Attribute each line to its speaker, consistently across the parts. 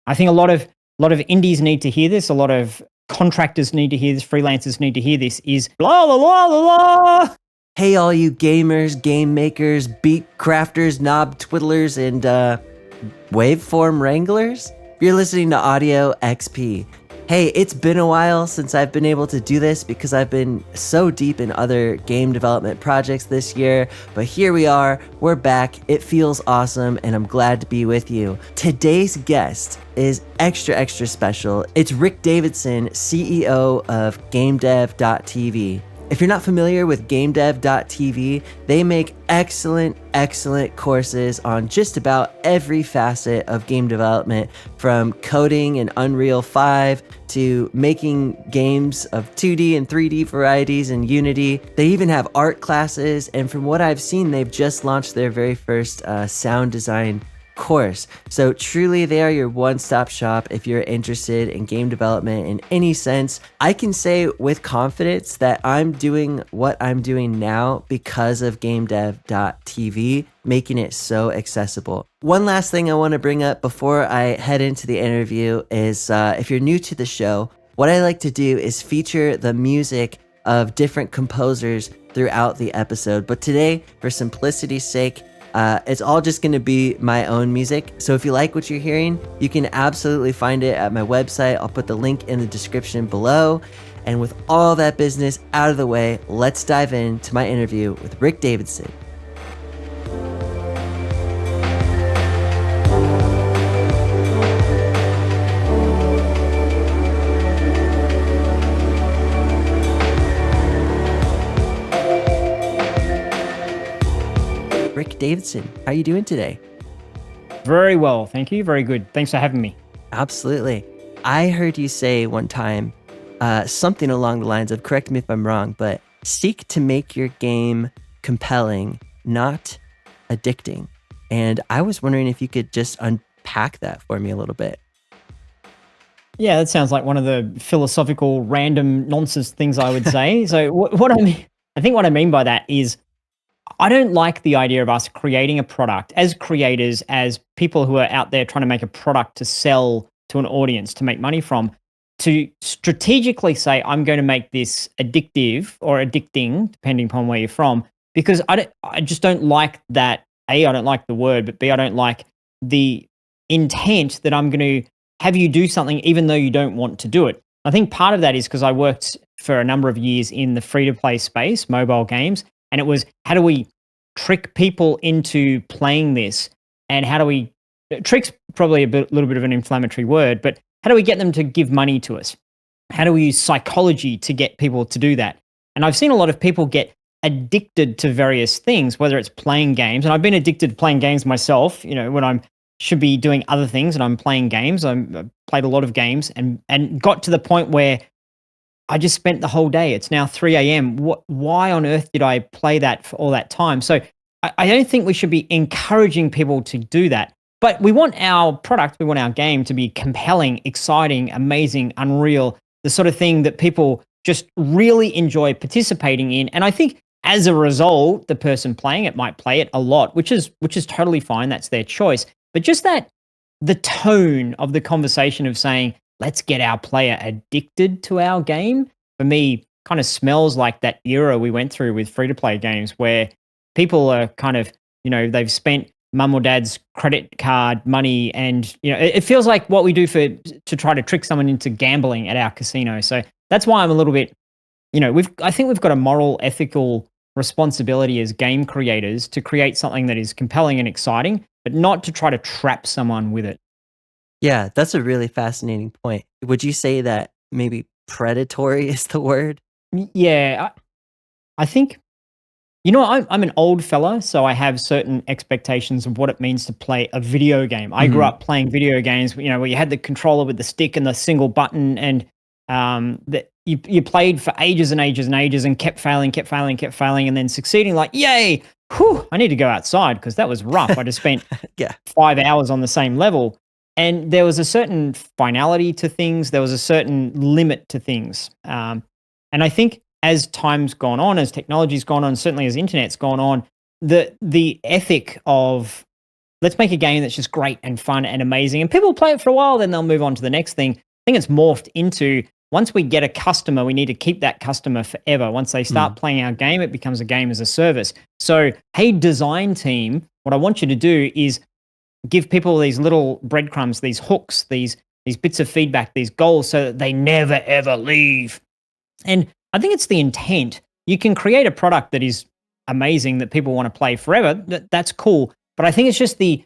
Speaker 1: I think a lot of indies need to hear this. A lot of contractors need to hear this. Freelancers need to hear this. Is blah blah blah blah blah.
Speaker 2: Hey, all you gamers, game makers, beat crafters, knob twiddlers, and waveform wranglers. You're listening to Audio XP. Hey, it's been a while since I've been able to do this because I've been so deep in other game development projects this year, but here we are, we're back, it feels awesome, and I'm glad to be with you. Today's guest is extra special. It's Rick Davidson, CEO of GameDev.tv. If you're not familiar with GameDev.tv, they make excellent courses on just about every facet of game development, from coding in Unreal 5 to making games of 2D and 3D varieties in Unity. They even have art classes, and from what I've seen, they've just launched their very first sound design course. So truly, they are your one-stop shop if you're interested in game development in any sense. I can say with confidence that I'm doing what I'm doing now because of GameDev.tv, making it so accessible. One last thing I want to bring up before I head into the interview is if you're new to the show, what I like to do is feature the music of different composers throughout the episode. But today, for simplicity's sake, it's all just going to be my own music. So if you like what you're hearing, you can absolutely find it at my website. I'll put the link in the description below. And with all that business out of the way, let's dive into my interview with Rick Davidson. Rick Davidson, how are you doing today?
Speaker 1: Very well, thank you. Very good. Thanks for having me.
Speaker 2: Absolutely. I heard you say one time something along the lines of, correct me if I'm wrong, but seek to make your game compelling, not addicting. And I was wondering if you could just unpack that for me a little bit.
Speaker 1: Yeah, that sounds like one of the philosophical random nonsense things I would say. So what I mean by that is, I don't like the idea of us creating a product as creators, as people who are out there trying to make a product to sell to an audience, to make money from, to strategically say, I'm going to make this addictive or addicting, depending upon where you're from, because I just don't like that. A, I don't like the word, but B, I don't like the intent that I'm going to have you do something even though you don't want to do it. I think part of that is because I worked for a number of years in the free-to-play space, mobile games, and it was, how do we trick people into playing this? And how do we, trick's probably little bit of an inflammatory word, but how do we get them to give money to us? How do we use psychology to get people to do that? And I've seen a lot of people get addicted to various things, whether it's playing games. And I've been addicted to playing games myself, when I should be doing other things and I'm playing games. I've played a lot of games and got to the point where I just spent the whole day. It's now 3 a.m. Why on earth did I play that for all that time? So I don't think we should be encouraging people to do that. But we want our product, we want our game to be compelling, exciting, amazing, unreal, the sort of thing that people just really enjoy participating in. And I think as a result, the person playing it might play it a lot, which is totally fine. That's their choice. But just the tone of the conversation of saying, let's get our player addicted to our game, for me, kind of smells like that era we went through with free-to-play games where people are kind of, they've spent mum or dad's credit card money and, it feels like what we do to try to trick someone into gambling at our casino. So that's why I'm a little bit, I think we've got a moral, ethical responsibility as game creators to create something that is compelling and exciting, but not to try to trap someone with it.
Speaker 2: Yeah, that's a really fascinating point. Would you say that maybe predatory is the word?
Speaker 1: Yeah, I think, I'm an old fella, so I have certain expectations of what it means to play a video game. I grew up playing video games, where you had the controller with the stick and the single button, and that you played for ages and ages and ages and kept failing, and then succeeding. Like, yay! Whew, I need to go outside because that was rough. I just spent
Speaker 2: Yeah.
Speaker 1: 5 hours on the same level. And there was a certain finality to things. There was a certain limit to things. And I think as time's gone on, as technology's gone on, certainly as internet's gone on, the ethic of let's make a game that's just great and fun and amazing. And people play it for a while, then they'll move on to the next thing. I think it's morphed into once we get a customer, we need to keep that customer forever. Once they start playing our game, it becomes a game as a service. So, hey, design team, what I want you to do is give people these little breadcrumbs, these hooks, these bits of feedback, these goals, so that they never ever leave. And I think it's the intent. You can create a product that is amazing that people want to play forever. That's cool. But I think it's the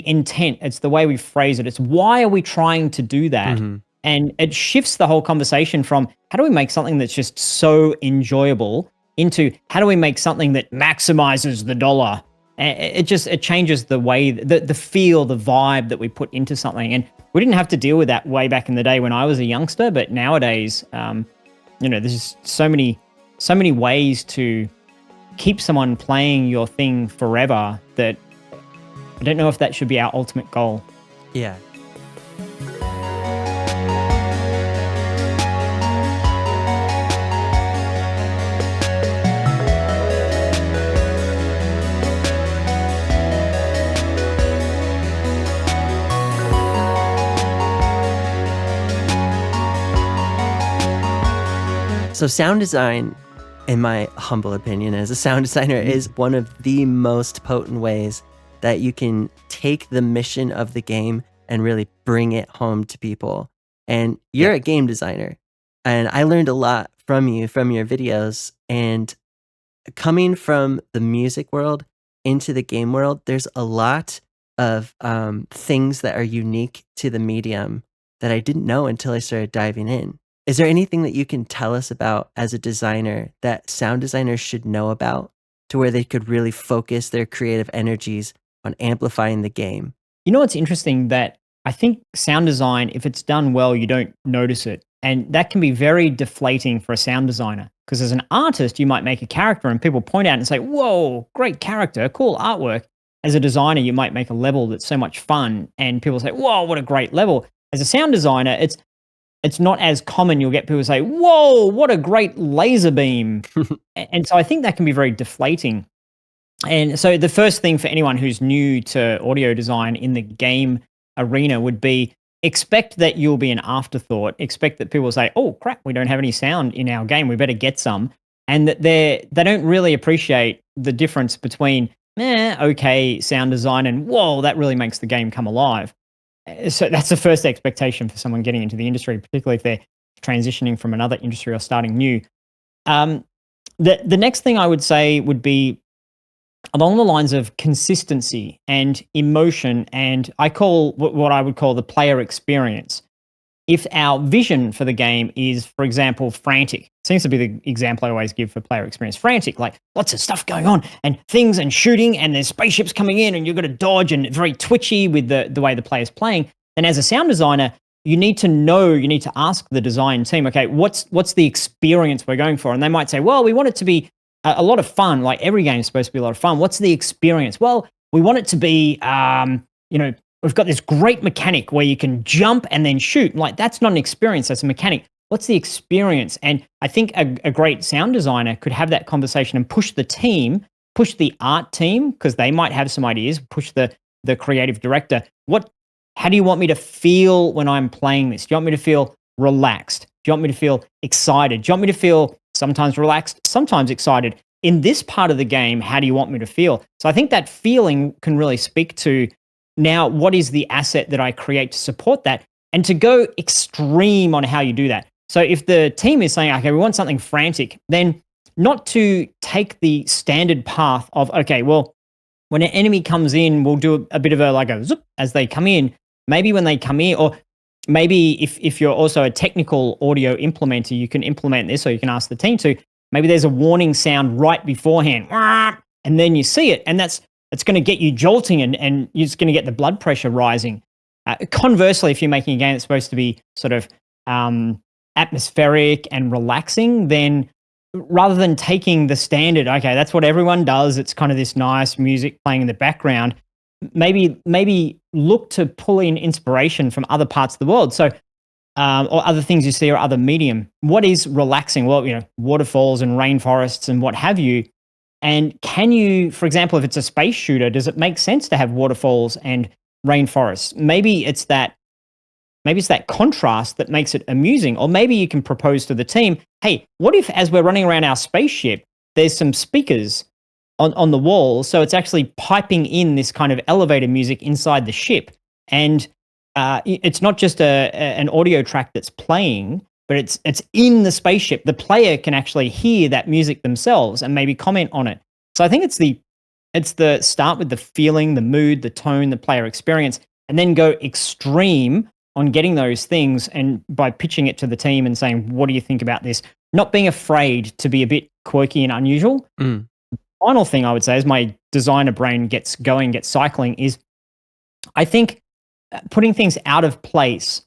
Speaker 1: intent. It's the way we phrase it. It's why are we trying to do that? And it shifts the whole conversation from how do we make something that's just so enjoyable into how do we make something that maximizes the dollar. It changes the way, the feel, the vibe that we put into something. And we didn't have to deal with that way back in the day when I was a youngster, but nowadays, there's so many ways to keep someone playing your thing forever that I don't know if that should be our ultimate goal.
Speaker 2: Yeah. So sound design, in my humble opinion as a sound designer, is one of the most potent ways that you can take the mission of the game and really bring it home to people. And you're a game designer, and I learned a lot from you, from your videos. And coming from the music world into the game world, there's a lot of things that are unique to the medium that I didn't know until I started diving in. Is there anything that you can tell us about as a designer that sound designers should know about to where they could really focus their creative energies on amplifying the game?
Speaker 1: You know what's interesting, that I think sound design, if it's done well, you don't notice it. And that can be very deflating for a sound designer, because as an artist, you might make a character and people point out and say, whoa, great character, cool artwork. As a designer, you might make a level that's so much fun and people say, whoa, what a great level. As a sound designer, it's not as common. You'll get people say, whoa, what a great laser beam. And so I think that can be very deflating. And so the first thing for anyone who's new to audio design in the game arena would be expect that you'll be an afterthought. Expect that people say, oh, crap, we don't have any sound in our game. We better get some. And that they don't really appreciate the difference between, okay, sound design and, whoa, that really makes the game come alive. So that's the first expectation for someone getting into the industry, particularly if they're transitioning from another industry or starting new. The next thing I would say would be along the lines of consistency and emotion, and I call what I would call the player experience. If our vision for the game is, for example, frantic, seems to be the example I always give for player experience, frantic, like lots of stuff going on and things and shooting and there's spaceships coming in and you've got to dodge and very twitchy with the way the player's playing, then as a sound designer, you need to ask the design team, okay, what's the experience we're going for? And they might say, well, we want it to be a lot of fun, like every game is supposed to be a lot of fun. What's the experience? Well, we want it to be, we've got this great mechanic where you can jump and then shoot. Like, that's not an experience, that's a mechanic. What's the experience? And I think a great sound designer could have that conversation and push the team, push the art team, because they might have some ideas, push the creative director. How do you want me to feel when I'm playing this? Do you want me to feel relaxed? Do you want me to feel excited? Do you want me to feel sometimes relaxed, sometimes excited? In this part of the game, how do you want me to feel? So I think that feeling can really speak to, now, what is the asset that I create to support that? And to go extreme on how you do that. So if the team is saying, okay, we want something frantic, then not to take the standard path of, okay, well, when an enemy comes in, we'll do a bit of a zoop as they come in. Maybe when they come in, or maybe if you're also a technical audio implementer, you can implement this, or you can ask the team to. Maybe there's a warning sound right beforehand, and then you see it, and it's going to get you jolting, and you're just going to get the blood pressure rising. Conversely, if you're making a game that's supposed to be sort of atmospheric and relaxing, then rather than taking the standard, okay, that's what everyone does, it's kind of this nice music playing in the background, maybe look to pull in inspiration from other parts of the world. So, or other things you see or other medium. What is relaxing? Well, waterfalls and rainforests and what have you. And can you, for example, if it's a space shooter, does it make sense to have waterfalls and rainforests? Maybe it's that contrast that makes it amusing. Or maybe you can propose to the team, hey, what if as we're running around our spaceship, there's some speakers on the wall, so it's actually piping in this kind of elevator music inside the ship, and it's not just an audio track that's playing, but it's in the spaceship. The player can actually hear that music themselves and maybe comment on it. So I think it's the start with the feeling, the mood, the tone, the player experience, and then go extreme on getting those things, and by pitching it to the team and saying, what do you think about this? Not being afraid to be a bit quirky and unusual. Final thing I would say, as my designer brain gets going, gets cycling, is I think putting things out of place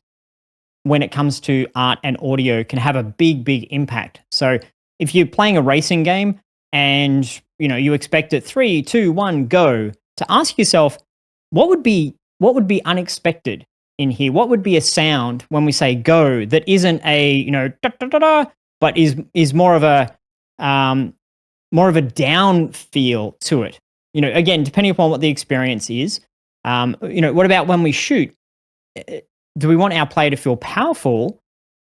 Speaker 1: when it comes to art and audio can have a big, big impact. So if you're playing a racing game and you expect it 3, 2, 1, go, to ask yourself, what would be unexpected in here? What would be a sound when we say go that isn't a da, da, da, da, but is more of a down feel to it? Again, depending upon what the experience is. What about when we shoot? Do we want our player to feel powerful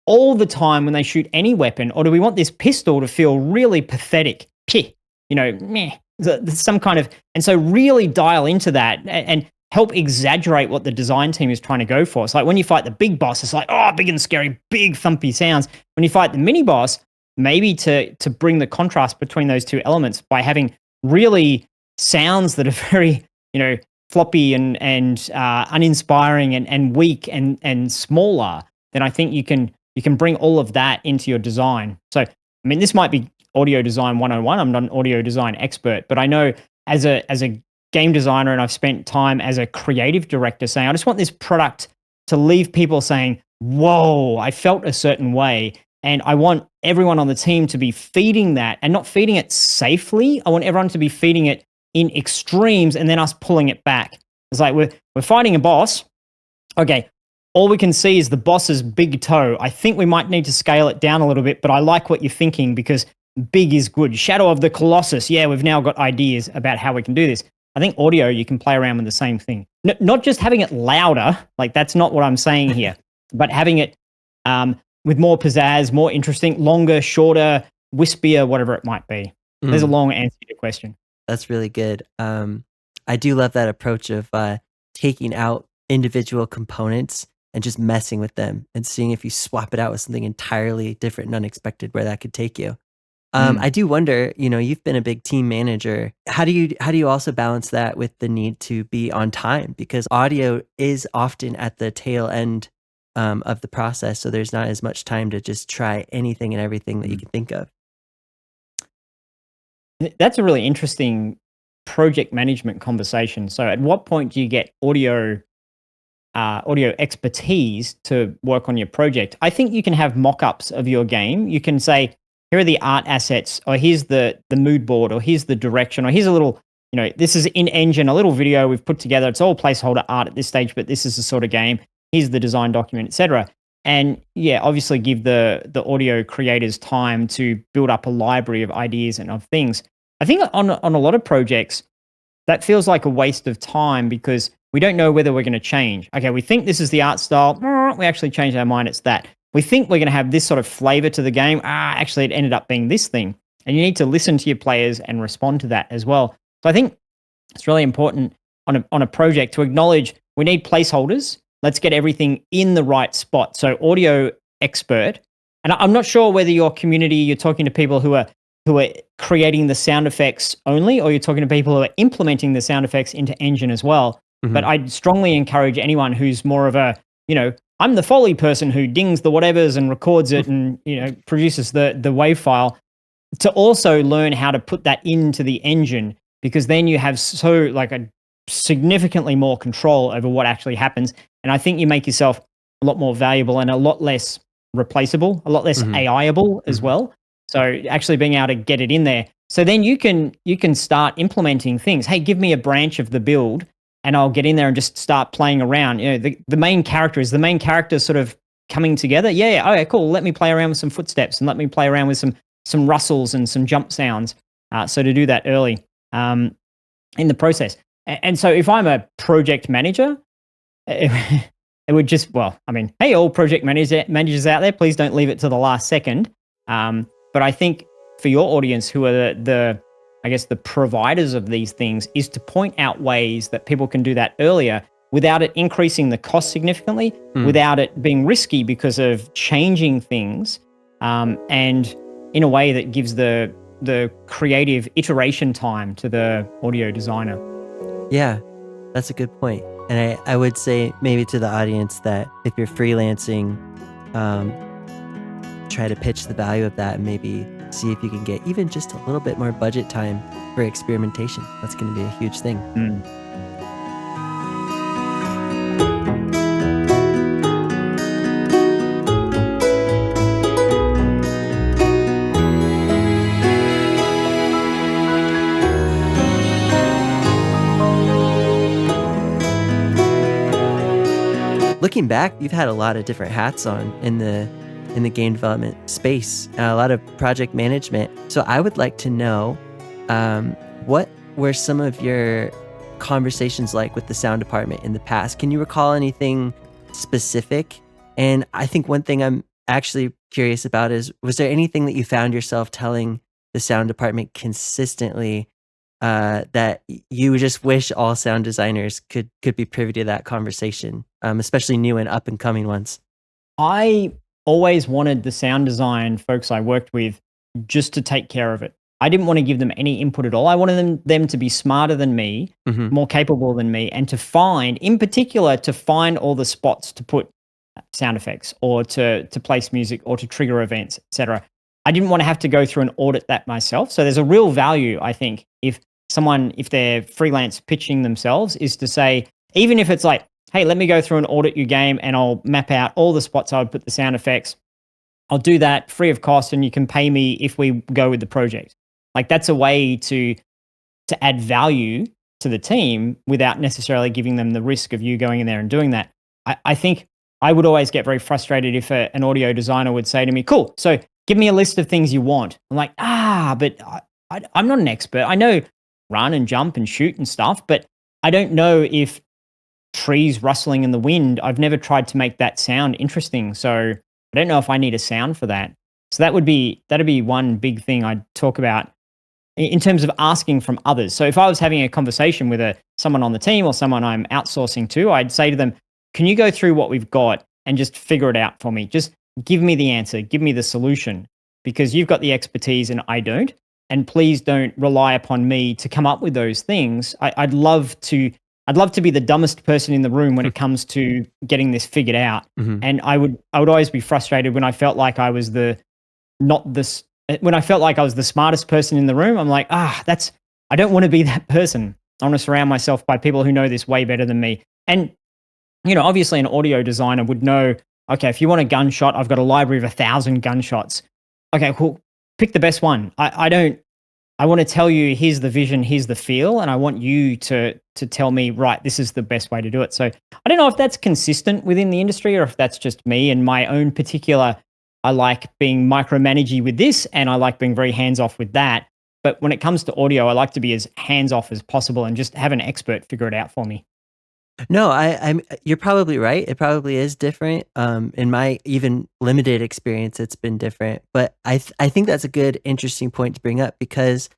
Speaker 1: all the time when they shoot any weapon, or do we want this pistol to feel really pathetic? Meh. Some kind of, and so really dial into that and help exaggerate what the design team is trying to go for. It's like when you fight the big boss, it's like, oh, big and scary, big thumpy sounds. When you fight the mini boss, maybe to bring the contrast between those two elements by having really sounds that are very, floppy and uninspiring and weak and smaller, then I think you can bring all of that into your design. So, I mean, this might be audio design 101. I'm not an audio design expert, but I know as a game designer, and I've spent time as a creative director saying, I just want this product to leave people saying, whoa, I felt a certain way. And I want everyone on the team to be feeding that, and not feeding it safely. I want everyone to be feeding it in extremes and then us pulling it back. It's like we're fighting a boss. Okay, all we can see is the boss's big toe. I think we might need to scale it down a little bit, but I like what you're thinking because big is good. Shadow of the Colossus. Yeah, we've now got ideas about how we can do this. I think audio, you can play around with the same thing. Not just having it louder, like that's not what I'm saying here, but having it with more pizzazz, more interesting, longer, shorter, wispier, whatever it might be. There's a long answer to your question.
Speaker 2: That's really good. I do love that approach of taking out individual components and just messing with them and seeing if you swap it out with something entirely different and unexpected, where that could take you. I do wonder, you've been a big team manager. How do you also balance that with the need to be on time? Because audio is often at the tail end of the process, so there's not as much time to just try anything and everything that you can think of.
Speaker 1: That's a really interesting project management conversation. So at what point do you get audio expertise to work on your project? I think you can have mock-ups of your game. You can say, here are the art assets, or here's the mood board, or here's the direction, or here's a little, this is in engine, a little video we've put together. It's all placeholder art at this stage, but this is the sort of game. Here's the design document, etc. And yeah, obviously give the audio creators time to build up a library of ideas and of things. I think on a lot of projects, that feels like a waste of time because we don't know whether we're going to change. Okay, we think this is the art style. We actually changed our mind. It's that. We think we're going to have this sort of flavor to the game. Actually, it ended up being this thing. And you need to listen to your players and respond to that as well. So I think it's really important on a project to acknowledge we need placeholders. Let's get everything in the right spot. So audio expert. And I'm not sure whether your community, you're talking to people who are creating the sound effects only, or you're talking to people who are implementing the sound effects into Engine as well. But I'd strongly encourage anyone who's more of a, I'm the Foley person who dings the whatevers and records it and, produces the wave file, to also learn how to put that into the engine, because then you have a significantly more control over what actually happens. And I think you make yourself a lot more valuable and a lot less replaceable, a lot less AI-able as well. So actually being able to get it in there. So then you can start implementing things. Hey, give me a branch of the build and I'll get in there and just start playing around. The main character sort of coming together. Yeah, okay, cool. Let me play around with some footsteps and let me play around with some rustles and some jump sounds. So to do that early in the process. And so if I'm a project manager, it, it would just, well, I mean, hey, all managers out there, please don't leave it to the last second. But I think for your audience, who are I guess, the providers of these things, is to point out ways that people can do that earlier without it increasing the cost significantly, without it being risky because of changing things, and in a way that gives the creative iteration time to the audio designer.
Speaker 2: Yeah, that's a good point. And I would say maybe to the audience that if you're freelancing, try to pitch the value of that and maybe see if you can get even just a little bit more budget time for experimentation. That's going to be a huge thing. Looking back, you've had a lot of different hats on in the game development space, a lot of project management. So I would like to know, what were some of your conversations like with the sound department in the past? Can you recall anything specific? And I think one thing I'm actually curious about is, was there anything that you found yourself telling the sound department consistently, that you just wish all sound designers could be privy to that conversation, especially new and up and coming ones?
Speaker 1: I always wanted the sound design folks I worked with just to take care of it. I didn't want to give them any input at all. I wanted them to be smarter than me, more capable than me, and in particular, to find all the spots to put sound effects or to place music or to trigger events, etc. I didn't want to have to go through and audit that myself. So there's a real value, I think, if they're freelance pitching themselves, is to say, even if it's like, hey, let me go through and audit your game and I'll map out all the spots I would put the sound effects. I'll do that free of cost and you can pay me if we go with the project. Like, that's a way to add value to the team without necessarily giving them the risk of you going in there and doing that. I think I would always get very frustrated if an audio designer would say to me, cool, so give me a list of things you want. I'm like, but I'm not an expert. I know run and jump and shoot and stuff, but I don't know if trees rustling in the wind, I've never tried to make that sound interesting. So I don't know if I need a sound for that. So that'd be one big thing I'd talk about in terms of asking from others. So if I was having a conversation with someone on the team or someone I'm outsourcing to, I'd say to them, can you go through what we've got and just figure it out for me? Just give me the answer, give me the solution, because you've got the expertise and I don't. And please don't rely upon me to come up with those things. I'd love to be the dumbest person in the room when it comes to getting this figured out. And I would always be frustrated when I felt like I was when I felt like I was the smartest person in the room. I'm like, I don't want to be that person. I want to surround myself by people who know this way better than me. And, obviously an audio designer would know, okay, if you want a gunshot, I've got a library of 1,000 gunshots. Okay, cool. Pick the best one. I want to tell you, here's the vision, here's the feel, and I want you to tell me, right, this is the best way to do it. So I don't know if that's consistent within the industry or if that's just me and my own particular, I like being micromanagey with this and I like being very hands-off with that. But when it comes to audio, I like to be as hands-off as possible and just have an expert figure it out for me.
Speaker 2: No, you're probably right. It probably is different. In my even limited experience, it's been different. But I think that's a good, interesting point to bring up, because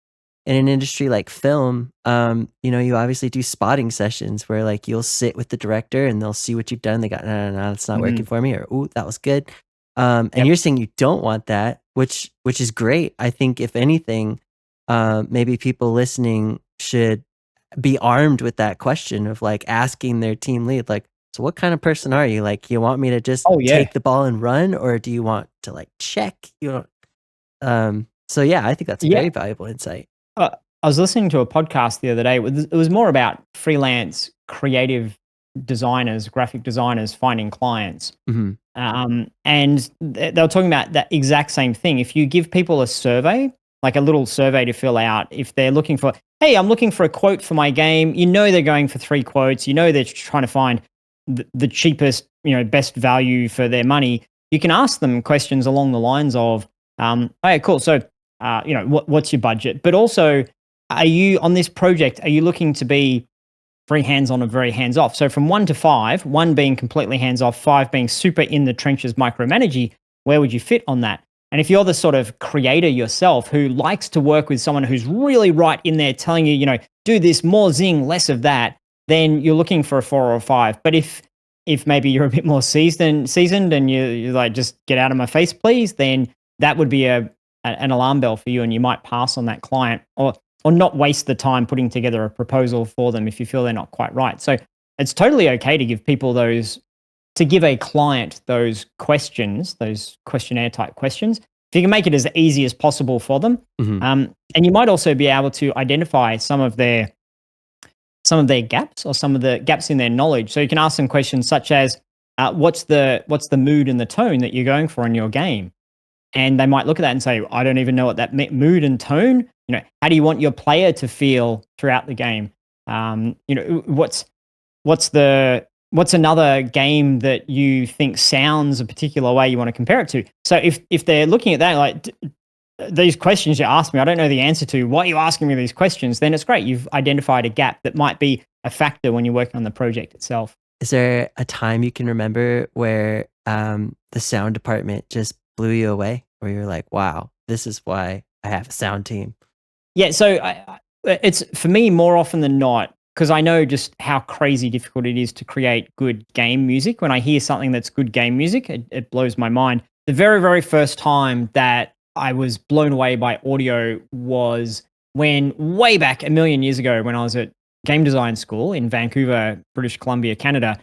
Speaker 2: in an industry like film, you obviously do spotting sessions where like you'll sit with the director and they'll see what you've done. They got, no, that's not working for me, or ooh, that was good. And you're saying you don't want that, which is great. I think if anything, maybe people listening should be armed with that question of like asking their team lead, like, so what kind of person are you? Like, you want me to just take the ball and run, or do you want to like check? So yeah, I think that's a very valuable insight.
Speaker 1: I was listening to a podcast the other day. It was more about freelance creative designers, graphic designers finding clients. And they were talking about that exact same thing. If you give people a survey, like a little survey to fill out, if they're looking for, hey, I'm looking for a quote for my game, they're going for 3 quotes, they're trying to find the cheapest, best value for their money, you can ask them questions along the lines of, okay, cool. So what's your budget? But also, are you on this project? Are you looking to be very hands-on or very hands-off? So from 1 to 5, 1 being completely hands-off, 5 being super in the trenches micromanaging, where would you fit on that? And if you're the sort of creator yourself who likes to work with someone who's really right in there telling you, do this, more zing, less of that, then you're looking for a 4 or a 5. But if maybe you're a bit more seasoned and you're like, just get out of my face, please, then that would be an alarm bell for you, and you might pass on that client or not waste the time putting together a proposal for them if you feel they're not quite right. So it's totally okay to give a client those questions, those questionnaire type questions, if you can make it as easy as possible for them. And you might also be able to identify some of their gaps or some of the gaps in their knowledge. So you can ask them questions such as, what's the mood and the tone that you're going for in your game? And they might look at that and say, I don't even know what that mood and tone, how do you want your player to feel throughout the game? What's another game that you think sounds a particular way you want to compare it to? So if they're looking at that, like, these questions you asked me, I don't know the answer to, why are you asking me these questions? Then it's great. You've identified a gap that might be a factor when you're working on the project itself.
Speaker 2: Is there a time you can remember where the sound department just blew you away, where you're like, wow, this is why I have a sound team?
Speaker 1: Yeah, so it's, for me, more often than not, because I know just how crazy difficult it is to create good game music. When I hear something that's good game music, it blows my mind. The very, very first time that I was blown away by audio was when, way back a million years ago, when I was at game design school in Vancouver, British Columbia, Canada,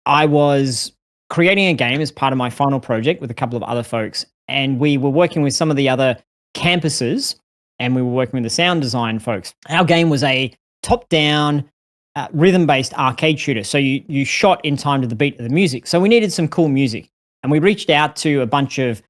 Speaker 1: I was creating a game as part of my final project with a couple of other folks. And we were working with some of the other campuses, and we were working with the sound design folks. Our game was a top-down, rhythm-based arcade shooter. So you shot in time to the beat of the music. So we needed some cool music. And we reached out to a bunch of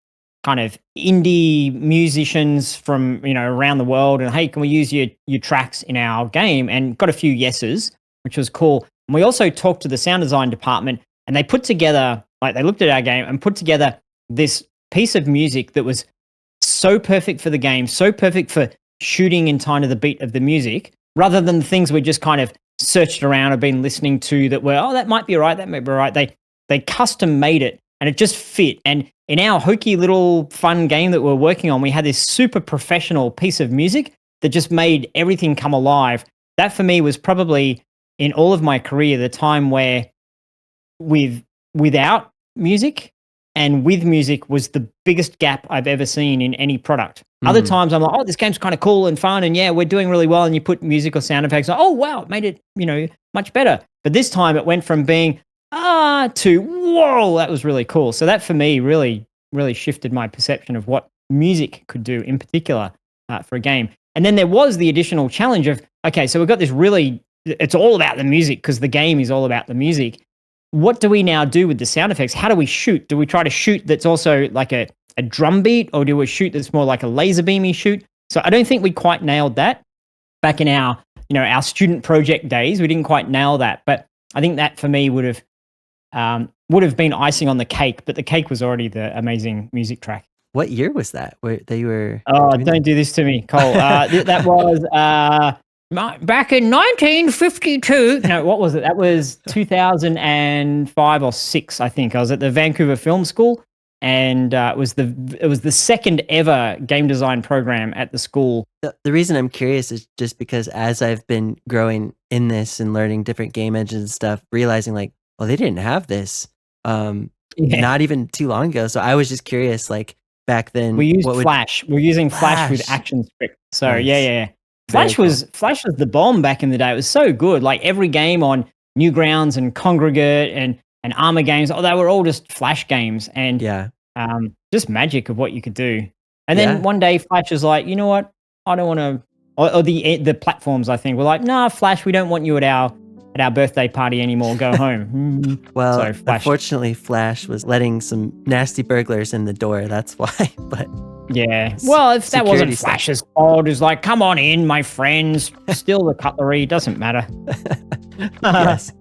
Speaker 1: kind of indie musicians from, around the world, and, hey, can we use your tracks in our game? And got a few yeses, which was cool. And we also talked to the sound design department, and they put together, they looked at our game and put together this piece of music that was so perfect for the game, so perfect for shooting in time to the beat of the music, rather than the things we just kind of searched around or been listening to that were, that might be right, that might be right. They custom made it, and it just fit. And in our hokey little fun game that we're working on, we had this super professional piece of music that just made everything come alive. That for me was probably, in all of my career, the time where without music and with music was the biggest gap I've ever seen in any product. Other times I'm like, this game's kind of cool and fun, and yeah, we're doing really well, and you put music or sound effects, oh wow, it made it, much better. But this time it went from being to whoa, that was really cool. So that for me really, really shifted my perception of what music could do in particular for a game. And then there was the additional challenge of, okay, so we've got this it's all about the music because the game is all about the music. What do we now do with the sound effects? How do we shoot? Do we try to shoot that's also like a drum beat, or do we shoot that's more like a laser beamy shoot? So I don't think we quite nailed that back in our student project days. We didn't quite nail that, but I think that for me would have been icing on the cake, but the cake was already the amazing music track.
Speaker 2: What year was that? Where you were?
Speaker 1: Oh, don't do this to me, Cole. That was back in 1952. No, what was it? That was 2005 or 6, I think. I was at the Vancouver Film School, and it was the second ever game design program at the school.
Speaker 2: The reason I'm curious is just because as I've been growing in this and learning different game engines and stuff, realizing like, well, they didn't have this not even too long ago. So I was just curious, like back then.
Speaker 1: We used Flash. We're using Flash with ActionScript. So nice. Yeah. Flash was the bomb back in the day. It was so good. Like every game on Newgrounds and Congregate and Armor games, they were all just Flash games, and just magic of what you could do. And then one day Flash was like, you know what? I don't want to. Or the platforms, I think, were like, nah, Flash, we don't want you at our birthday party anymore. Go home.
Speaker 2: Well, unfortunately, Flash was letting some nasty burglars in the door. That's why. But
Speaker 1: yeah. Well, if that wasn't Flash's fault, it's like, come on in, my friends. Steal the cutlery. Doesn't matter.
Speaker 2: Yes.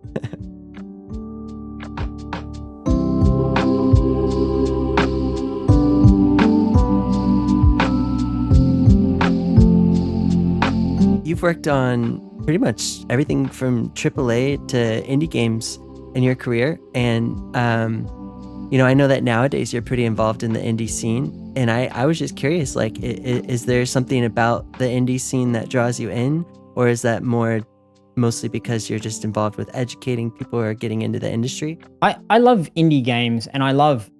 Speaker 2: you've worked on pretty much everything from AAA to indie games in your career. And, I know that nowadays you're pretty involved in the indie scene. And I was just curious, like, is there something about the indie scene that draws you in? Or is that mostly because you're just involved with educating people who are getting into the industry?
Speaker 1: I love indie games, and I love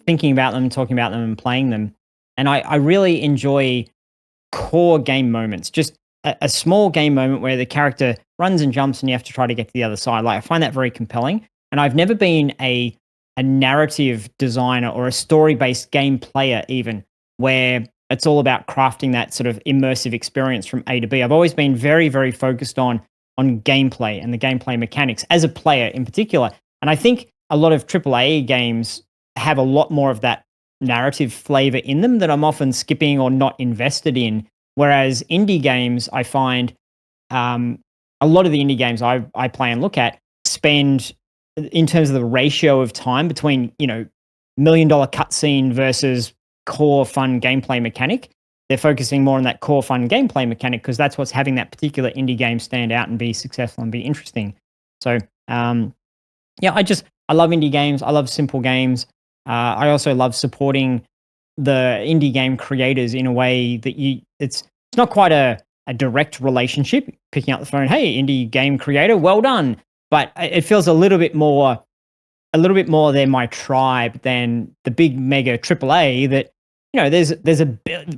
Speaker 1: thinking about them, talking about them, and playing them. And I really enjoy core game moments, just a small game moment where the character runs and jumps and you have to try to get to the other side. Like, I find that very compelling. And I've never been a narrative designer or a story-based game player even, where it's all about crafting that sort of immersive experience from A to B. I've always been very, very focused on gameplay and the gameplay mechanics as a player in particular. And I think a lot of AAA games have a lot more of that narrative flavor in them that I'm often skipping or not invested in. Whereas indie games, I find a lot of the indie games I play and look at spend, in terms of the ratio of time between, $1 million cutscene versus core fun gameplay mechanic, they're focusing more on that core fun gameplay mechanic because that's what's having that particular indie game stand out and be successful and be interesting. So, I love indie games. I love simple games. I also love supporting the indie game creators in a way that it's not quite a direct relationship, picking up the phone, hey, indie game creator, well done. But it feels a little bit more they're my tribe than the big mega AAA that, there's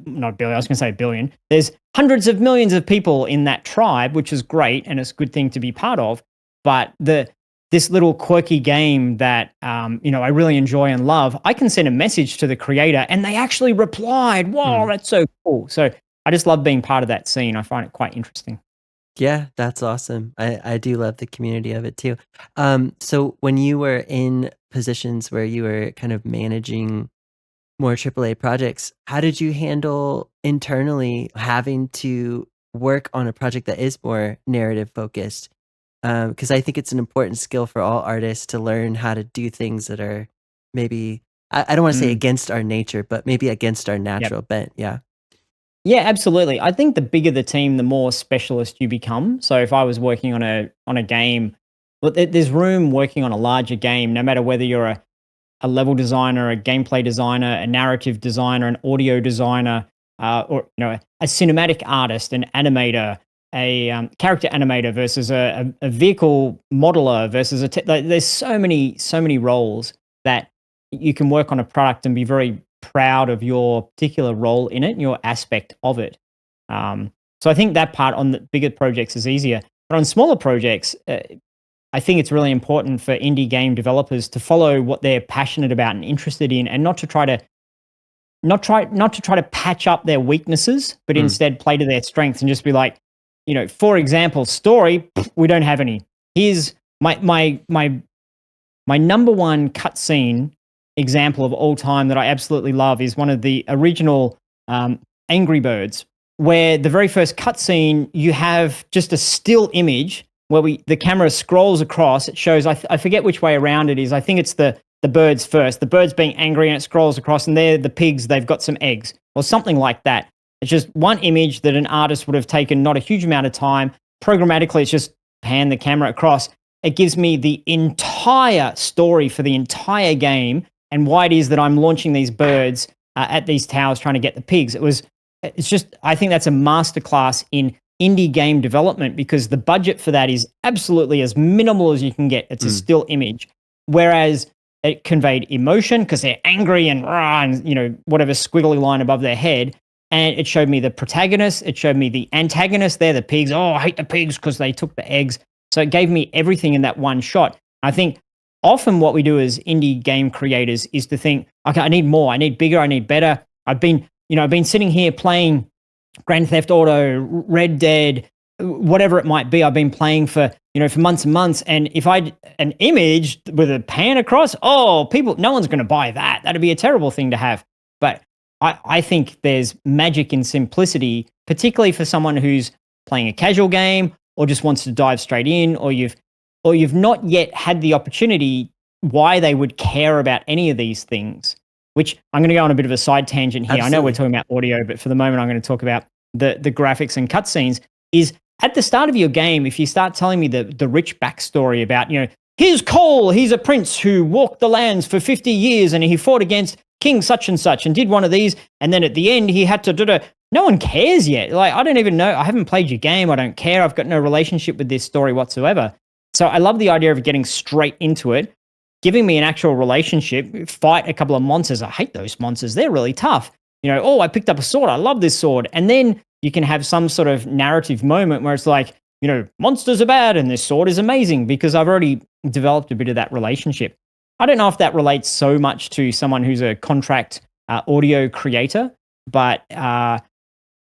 Speaker 1: not a billion, I was going to say a billion. There's hundreds of millions of people in that tribe, which is great and it's a good thing to be part of. But this little quirky game that I really enjoy and love, I can send a message to the creator and they actually replied. Wow, that's so cool. So I just love being part of that scene. I find it quite interesting.
Speaker 2: Yeah, that's awesome. I do love the community of it too. So when you were in positions where you were kind of managing more AAA projects, how did you handle internally having to work on a project that is more narrative focused? Because I think it's an important skill for all artists to learn how to do things that are maybe, I don't want to say
Speaker 1: Mm,
Speaker 2: against our nature, but maybe against our
Speaker 1: yep.
Speaker 2: natural bent. Yeah.
Speaker 1: Yeah, absolutely. I think the bigger the team, the more specialist you become. So if I was working on a game, but there's room working on a larger game, no matter whether you're a level designer, a gameplay designer, a narrative designer, an audio designer, or a cinematic artist, an animator, a character animator versus a vehicle modeler versus like, there's so many roles that you can work on a product and be very proud of your particular role in it and your aspect of it. So I think that part on the bigger projects is easier, but on smaller projects, I think it's really important for indie game developers to follow what they're passionate about and interested in, and not to try to patch up their weaknesses, but
Speaker 2: Mm.
Speaker 1: instead play to their strengths and just be like, for example, story, we don't have any. Here's my number one cutscene example of all time that I absolutely love is one of the original Angry Birds, where the very first cutscene you have just a still image where the camera scrolls across. It shows I forget which way around it is. I think it's the birds first. The birds being angry and it scrolls across, and they're the pigs. They've got some eggs or something like that. It's just one image that an artist would have taken not a huge amount of time. Programmatically, it's just pan the camera across. It gives me the entire story for the entire game and why it is that I'm launching these birds at these towers trying to get the pigs. I think that's a masterclass in indie game development because the budget for that is absolutely as minimal as you can get. It's a still image. Whereas it conveyed emotion because they're angry and rah, and whatever squiggly line above their head. And it showed me the protagonist. It showed me the antagonist. They're the pigs. Oh, I hate the pigs because they took the eggs. So it gave me everything in that one shot. I think often what we do as indie game creators is to think, okay, I need more. I need bigger. I need better. I've been sitting here playing Grand Theft Auto, Red Dead, whatever it might be. I've been playing for months and months. And if an image with a pan across, no one's going to buy that. That'd be a terrible thing to have. But I think there's magic in simplicity, particularly for someone who's playing a casual game or just wants to dive straight in, or you've not yet had the opportunity why they would care about any of these things, which I'm going to go on a bit of a side tangent here.
Speaker 2: Absolutely.
Speaker 1: I know we're talking about audio, but for the moment I'm going to talk about the graphics and cutscenes is at the start of your game, if you start telling me the rich backstory about, here's Cole, he's a prince who walked the lands for 50 years and he fought against King such and did one of these, and then at the end he had to do the. No one cares yet. Like, I don't even know. I haven't played your game. I don't care. I've got no relationship with this story whatsoever. So I love the idea of getting straight into it, giving me an actual relationship, fight a couple of monsters. I hate those monsters. They're really tough. Oh, I picked up a sword. I love this sword. And then you can have some sort of narrative moment where it's like, monsters are bad and this sword is amazing, because I've already developed a bit of that relationship. I don't know if that relates so much to someone who's a contract audio creator, but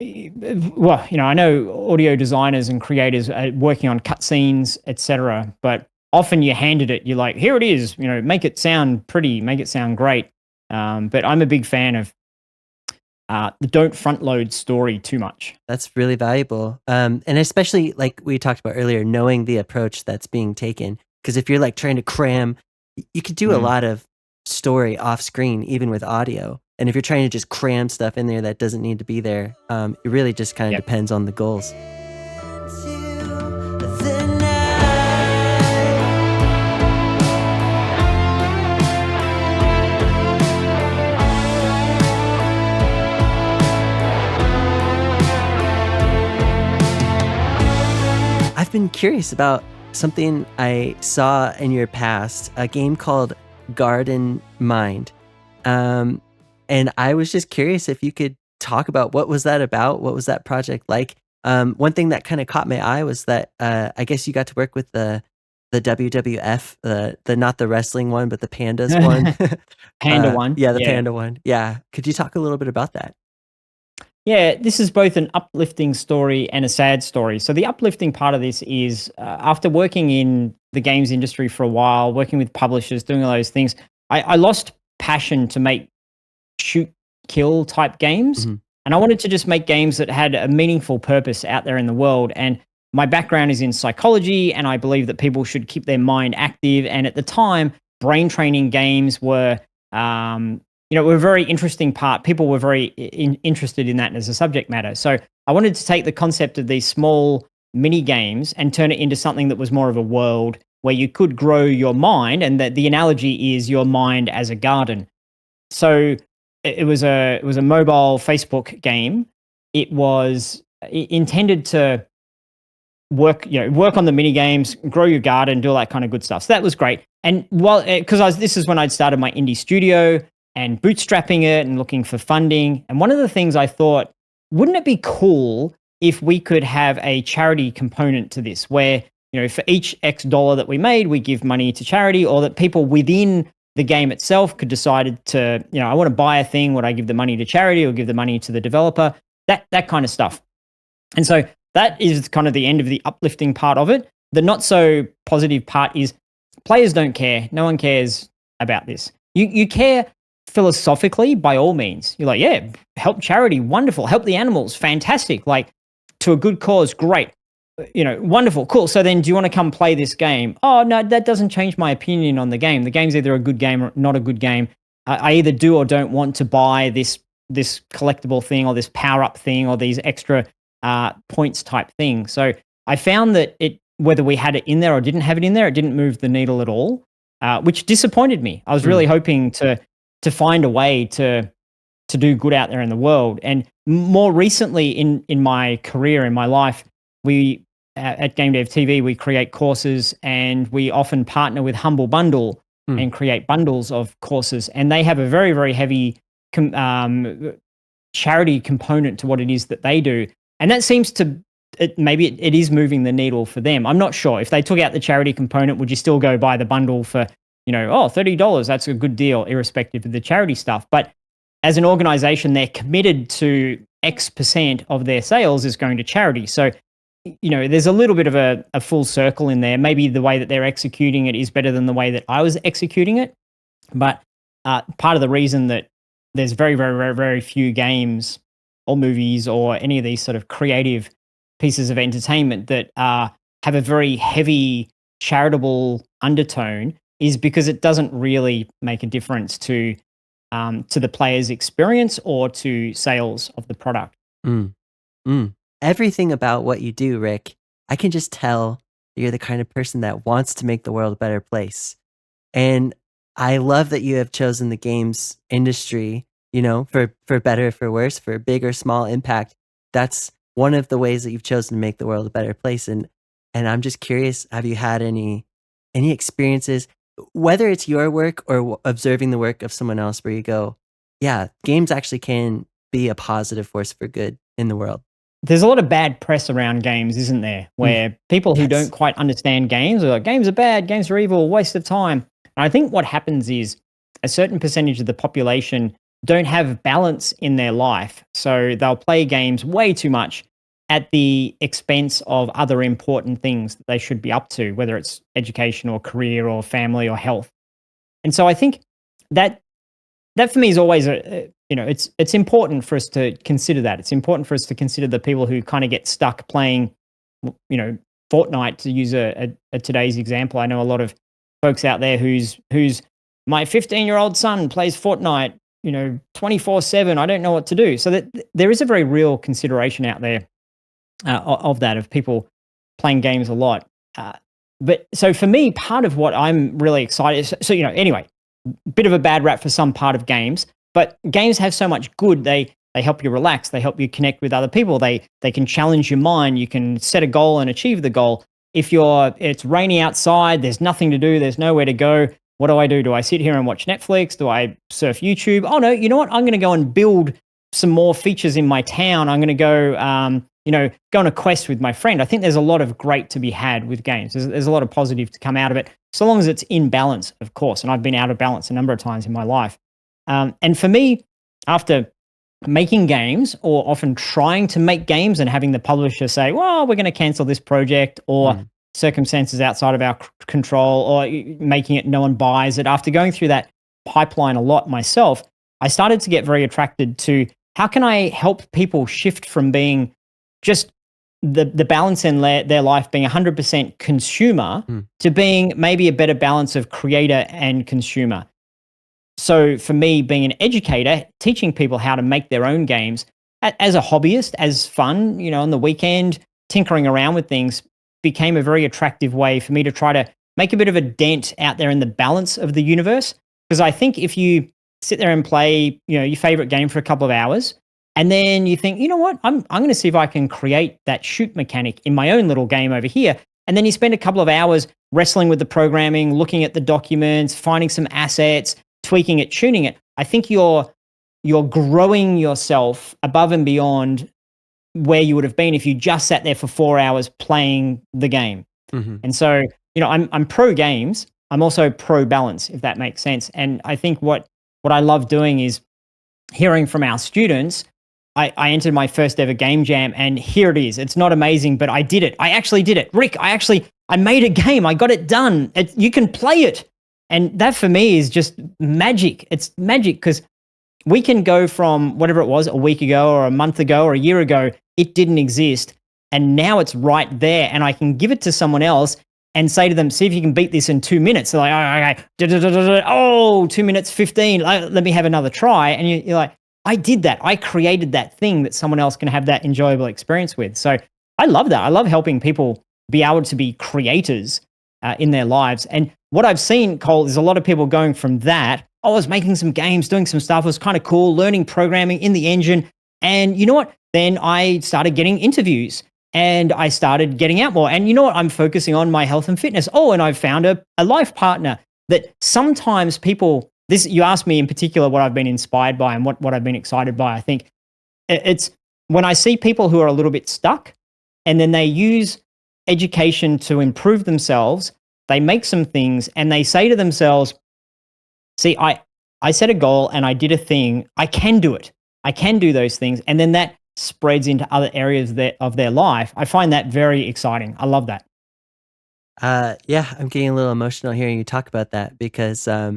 Speaker 1: well, I know audio designers and creators are working on cutscenes, etc. But often you're handed it, you're like, here it is, make it sound pretty, make it sound great. But I'm a big fan of don't front load story too much.
Speaker 2: That's really valuable. And especially like we talked about earlier, knowing the approach that's being taken. Because if you're like trying to cram, you could do a lot of story off screen, even with audio. And if you're trying to just cram stuff in there that doesn't need to be there, it really just kind of depends on the goals. I've been curious about something I saw in your past, a game called Garden Mind. And I was just curious if you could talk about what was that about? What was that project like? One thing that kind of caught my eye was that I guess you got to work with the WWF, the not the wrestling one, but the Pandas one.
Speaker 1: Panda One.
Speaker 2: Yeah, the Panda One. Yeah. Could you talk a little bit about that?
Speaker 1: Yeah, this is both an uplifting story and a sad story. So the uplifting part of this is after working in the games industry for a while, working with publishers, doing all those things, I lost passion to make shoot kill type games.
Speaker 2: Mm-hmm.
Speaker 1: And I wanted to just make games that had a meaningful purpose out there in the world. And my background is in psychology, and I believe that people should keep their mind active. And at the time, brain training games were, were a very interesting part. People were very interested in that as a subject matter. So I wanted to take the concept of these small mini games and turn it into something that was more of a world where you could grow your mind, and that the analogy is your mind as a garden. So it was a mobile Facebook game. It was intended to work on the mini games, grow your garden, do all that kind of good stuff. So that was great. And because this is when I'd started my indie studio and bootstrapping it and looking for funding. And one of the things I thought, wouldn't it be cool if we could have a charity component to this, where for each X dollar that we made, we give money to charity, or that people within the game itself could decide to, I want to buy a thing, would I give the money to charity or give the money to the developer? That kind of stuff. And so that is kind of the end of the uplifting part of it. The not so positive part is players don't care. No one cares about this. You care philosophically, by all means. You're like, yeah, help charity, wonderful. Help the animals, fantastic. Like, to a good cause, great. Wonderful, cool. So then do you want to come play this game? Oh, no, that doesn't change my opinion on the game. The game's either a good game or not a good game. I either do or don't want to buy this collectible thing or this power-up thing or these extra points type thing. So I found that whether we had it in there or didn't have it in there, it didn't move the needle at all, which disappointed me. I was really hoping to find a way to do good out there in the world. And more recently in my career, in my life, we at Game Dev TV, we create courses, and we often partner with Humble Bundle and create bundles of courses. And they have a very, very heavy charity component to what it is that they do. And that seems to, maybe it is moving the needle for them. I'm not sure. If they took out the charity component, would you still go buy the bundle for, $30? That's a good deal, irrespective of the charity stuff. But as an organization, they're committed to X% of their sales is going to charity. So, there's a little bit of a full circle in there. Maybe the way that they're executing it is better than the way that I was executing it. But part of the reason that there's very, very, very, very few games or movies or any of these sort of creative pieces of entertainment that have a very heavy charitable undertone is because it doesn't really make a difference to the player's experience or to sales of the product.
Speaker 2: Everything about what you do, Rick, I can just tell you're the kind of person that wants to make the world a better place. And I love that you have chosen the games industry, for better or for worse, for big or small impact. That's one of the ways that you've chosen to make the world a better place. And I'm just curious, have you had any experiences, whether it's your work or observing the work of someone else, where you go, yeah, games actually can be a positive force for good in the world?
Speaker 1: There's a lot of bad press around games, isn't there?
Speaker 2: Mm,
Speaker 1: Where people who don't
Speaker 2: yes.
Speaker 1: quite understand games are like, games are bad, games are evil, waste of time. And I think what happens is a certain percentage of the population don't have balance in their life. So they'll play games way too much at the expense of other important things that they should be up to, whether it's education or career or family or health. And so I think that that for me is always it's important for us to consider that. It's important for us to consider the people who kind of get stuck playing, Fortnite, to use a today's example. I know a lot of folks out there who's my 15-year-old son plays Fortnite, 24/7. I don't know what to do. So that there is a very real consideration out there of that, of people playing games a lot. But so for me, part of what I'm really excited. So anyway, bit of a bad rap for some part of games, but games have so much good. They help you relax. They help you connect with other people. They can challenge your mind. You can set a goal and achieve the goal. If it's rainy outside, there's nothing to do, there's nowhere to go. What do I do? Do I sit here and watch Netflix? Do I surf YouTube? Oh no, you know what? I'm going to go and build some more features in my town. I'm going to go, go on a quest with my friend. I think there's a lot of great to be had with games. There's a lot of positive to come out of it, so long as it's in balance, of course. And I've been out of balance a number of times in my life. And for me, after making games, or often trying to make games and having the publisher say, well, we're going to cancel this project, or
Speaker 2: Mm,
Speaker 1: circumstances outside of our control, or making it no one buys it. After going through that pipeline a lot myself, I started to get very attracted to how can I help people shift from being just the balance in their life being 100% consumer
Speaker 2: mm,
Speaker 1: to being maybe a better balance of creator and consumer. So for me, being an educator, teaching people how to make their own games as a hobbyist, as fun, on the weekend, tinkering around with things, became a very attractive way for me to try to make a bit of a dent out there in the balance of the universe. Because I think if you sit there and play, your favorite game for a couple of hours, and then you think, you know what, I'm going to see if I can create that shoot mechanic in my own little game over here. And then you spend a couple of hours wrestling with the programming, looking at the documents, finding some assets, tweaking it, tuning it. I think you're growing yourself above and beyond where you would have been if you just sat there for 4 hours playing the game.
Speaker 2: mhm.
Speaker 1: And so, I'm pro games. I'm also pro balance, if that makes sense. And I think what I love doing is hearing from our students. I entered my first ever game jam, and here it is. It's not amazing, but I did it. I actually did it. Rick, I made a game. I got it done. You can play it. And that for me is just magic. It's magic because we can go from whatever it was a week ago or a month ago or a year ago, it didn't exist. And now it's right there. And I can give it to someone else and say to them, see if you can beat this in 2 minutes. They're like, oh, okay. Oh, 2 minutes, 15. Let me have another try. And you're like, I did that. I created that thing that someone else can have that enjoyable experience with. So I love that. I love helping people be able to be creators in their lives. And what I've seen, Cole, is a lot of people going from that. I was making some games, doing some stuff. It was kind of cool, learning programming in the engine. And you know what? Then I started getting interviews and I started getting out more. And you know what? I'm focusing on my health and fitness. Oh, and I've found a life partner that sometimes people, you asked me in particular what I've been inspired by and what I've been excited by. I think it's when I see people who are a little bit stuck and then they use education to improve themselves, they make some things and they say to themselves, see, I set a goal and I did a thing. I can do it. I can do those things. And then that spreads into other areas of their life. I find that very exciting. I love that.
Speaker 2: Yeah, I'm getting a little emotional hearing you talk about that because, I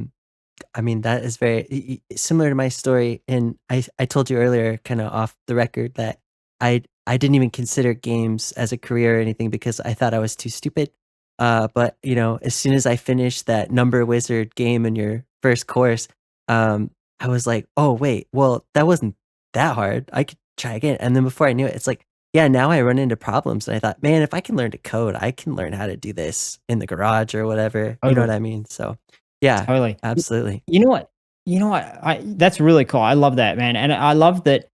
Speaker 2: mean, that is very similar to my story. And I told you earlier, kind of off the record, that I didn't even consider games as a career or anything because I thought I was too stupid. But as soon as I finished that Number Wizard game in your first course, I was like, oh wait, well that wasn't that hard. I could try again. And then before I knew it, it's like yeah, now I run into problems and I thought, man, if I can learn to code, I can learn how to do this in the garage or whatever. You know what
Speaker 1: Totally,
Speaker 2: I mean? So yeah,
Speaker 1: totally.
Speaker 2: absolutely.
Speaker 1: You know what? You know what? That's really cool. I love that, man, and I love that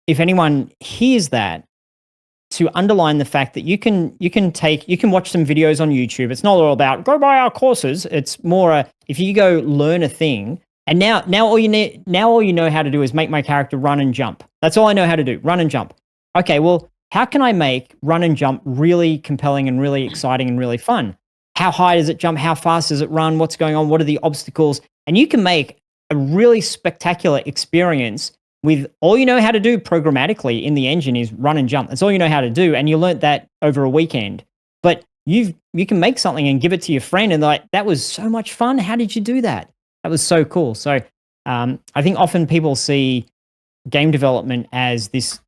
Speaker 1: if anyone hears that, to underline the fact that you can watch some videos on YouTube. It's not all about go buy our courses. It's more if you go learn a thing, and now all you know how to do is make my character run and jump. That's all I know how to do, run and jump. Okay, well, how can I make run and jump really compelling and really exciting and really fun? How high does it jump? How fast does it run? What's going on? What are the obstacles? And you can make a really spectacular experience with all you know how to do programmatically in the engine is run and jump. That's all you know how to do, and you learnt that over a weekend. But you can make something and give it to your friend, and they're like, that was so much fun. How did you do that? That was so cool. So I think often people see game development as this.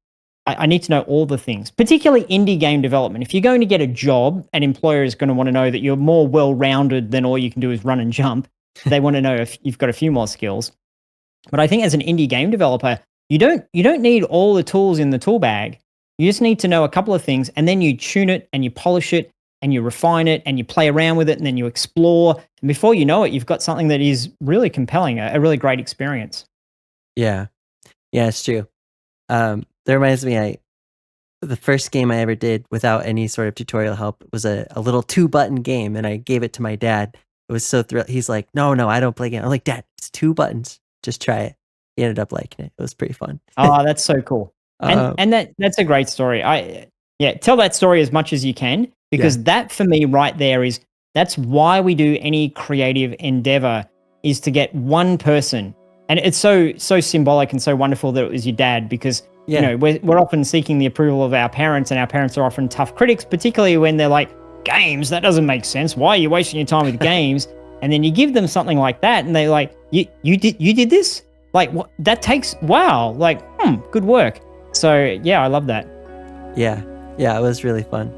Speaker 1: I need to know all the things, particularly indie game development. If you're going to get a job, an employer is going to want to know that you're more well-rounded than all you can do is run and jump. They want to know if you've got a few more skills. But I think as an indie game developer, you don't need all the tools in the tool bag. You just need to know a couple of things, and then you tune it and you polish it and you refine it and you play around with it and then you explore. And before you know it, you've got something that is really compelling, a really great experience.
Speaker 2: Yeah. Yeah, it's true. That reminds me, the first game I ever did without any sort of tutorial help was a little 2-button game, and I gave it to my dad. It was so thrilled. He's like, "No, no, I don't play games." I'm like, "Dad, it's 2 buttons. Just try it." He ended up liking it. It was pretty fun.
Speaker 1: Oh, that's so cool. And
Speaker 2: Um,
Speaker 1: and that's a great story. Yeah, tell that story as much as you can,
Speaker 2: yeah,
Speaker 1: because that for me right there is that's why we do any creative endeavor, is to get one person. And it's so symbolic and so wonderful that it was your dad, because
Speaker 2: yeah,
Speaker 1: we're often seeking the approval of our parents, and our parents are often tough critics, particularly when they're like, games, that doesn't make sense. Why are you wasting your time with games? And then you give them something like that and they're like, you did this? Like, what, that takes, wow, like, good work. So yeah, I love that.
Speaker 2: yeah, yeah. It was really fun.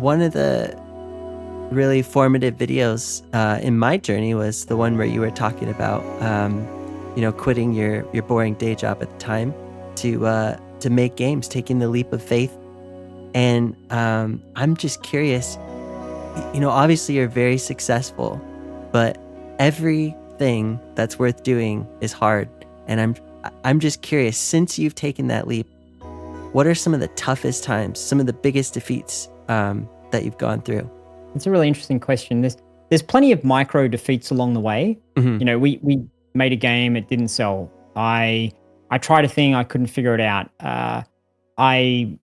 Speaker 2: One of the really formative videos in my journey was the one where you were talking about, quitting your boring day job at the time to make games, taking the leap of faith. And I'm just curious. Obviously you're very successful, but everything that's worth doing is hard. And I'm just curious. Since you've taken that leap, what are some of the toughest times, some of the biggest defeats that you've gone through?
Speaker 1: It's a really interesting question. There's plenty of micro defeats along the way.
Speaker 2: Hmm.
Speaker 1: We made a game, it didn't sell. I tried a thing, I couldn't figure it out. I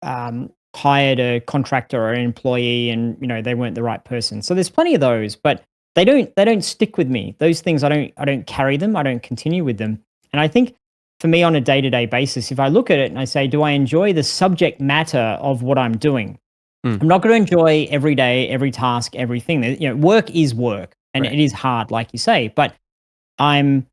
Speaker 1: hired a contractor or an employee, and they weren't the right person. So there's plenty of those, but they don't stick with me. Those things I don't carry them. I don't continue with them. And I think for me on a day-to-day basis, if I look at it and I say, do I enjoy the subject matter of what I'm doing?
Speaker 2: Mm,
Speaker 1: I'm not going to enjoy every day, every task, everything. Work is work, and
Speaker 2: right.
Speaker 1: it is hard, like you say. But I'm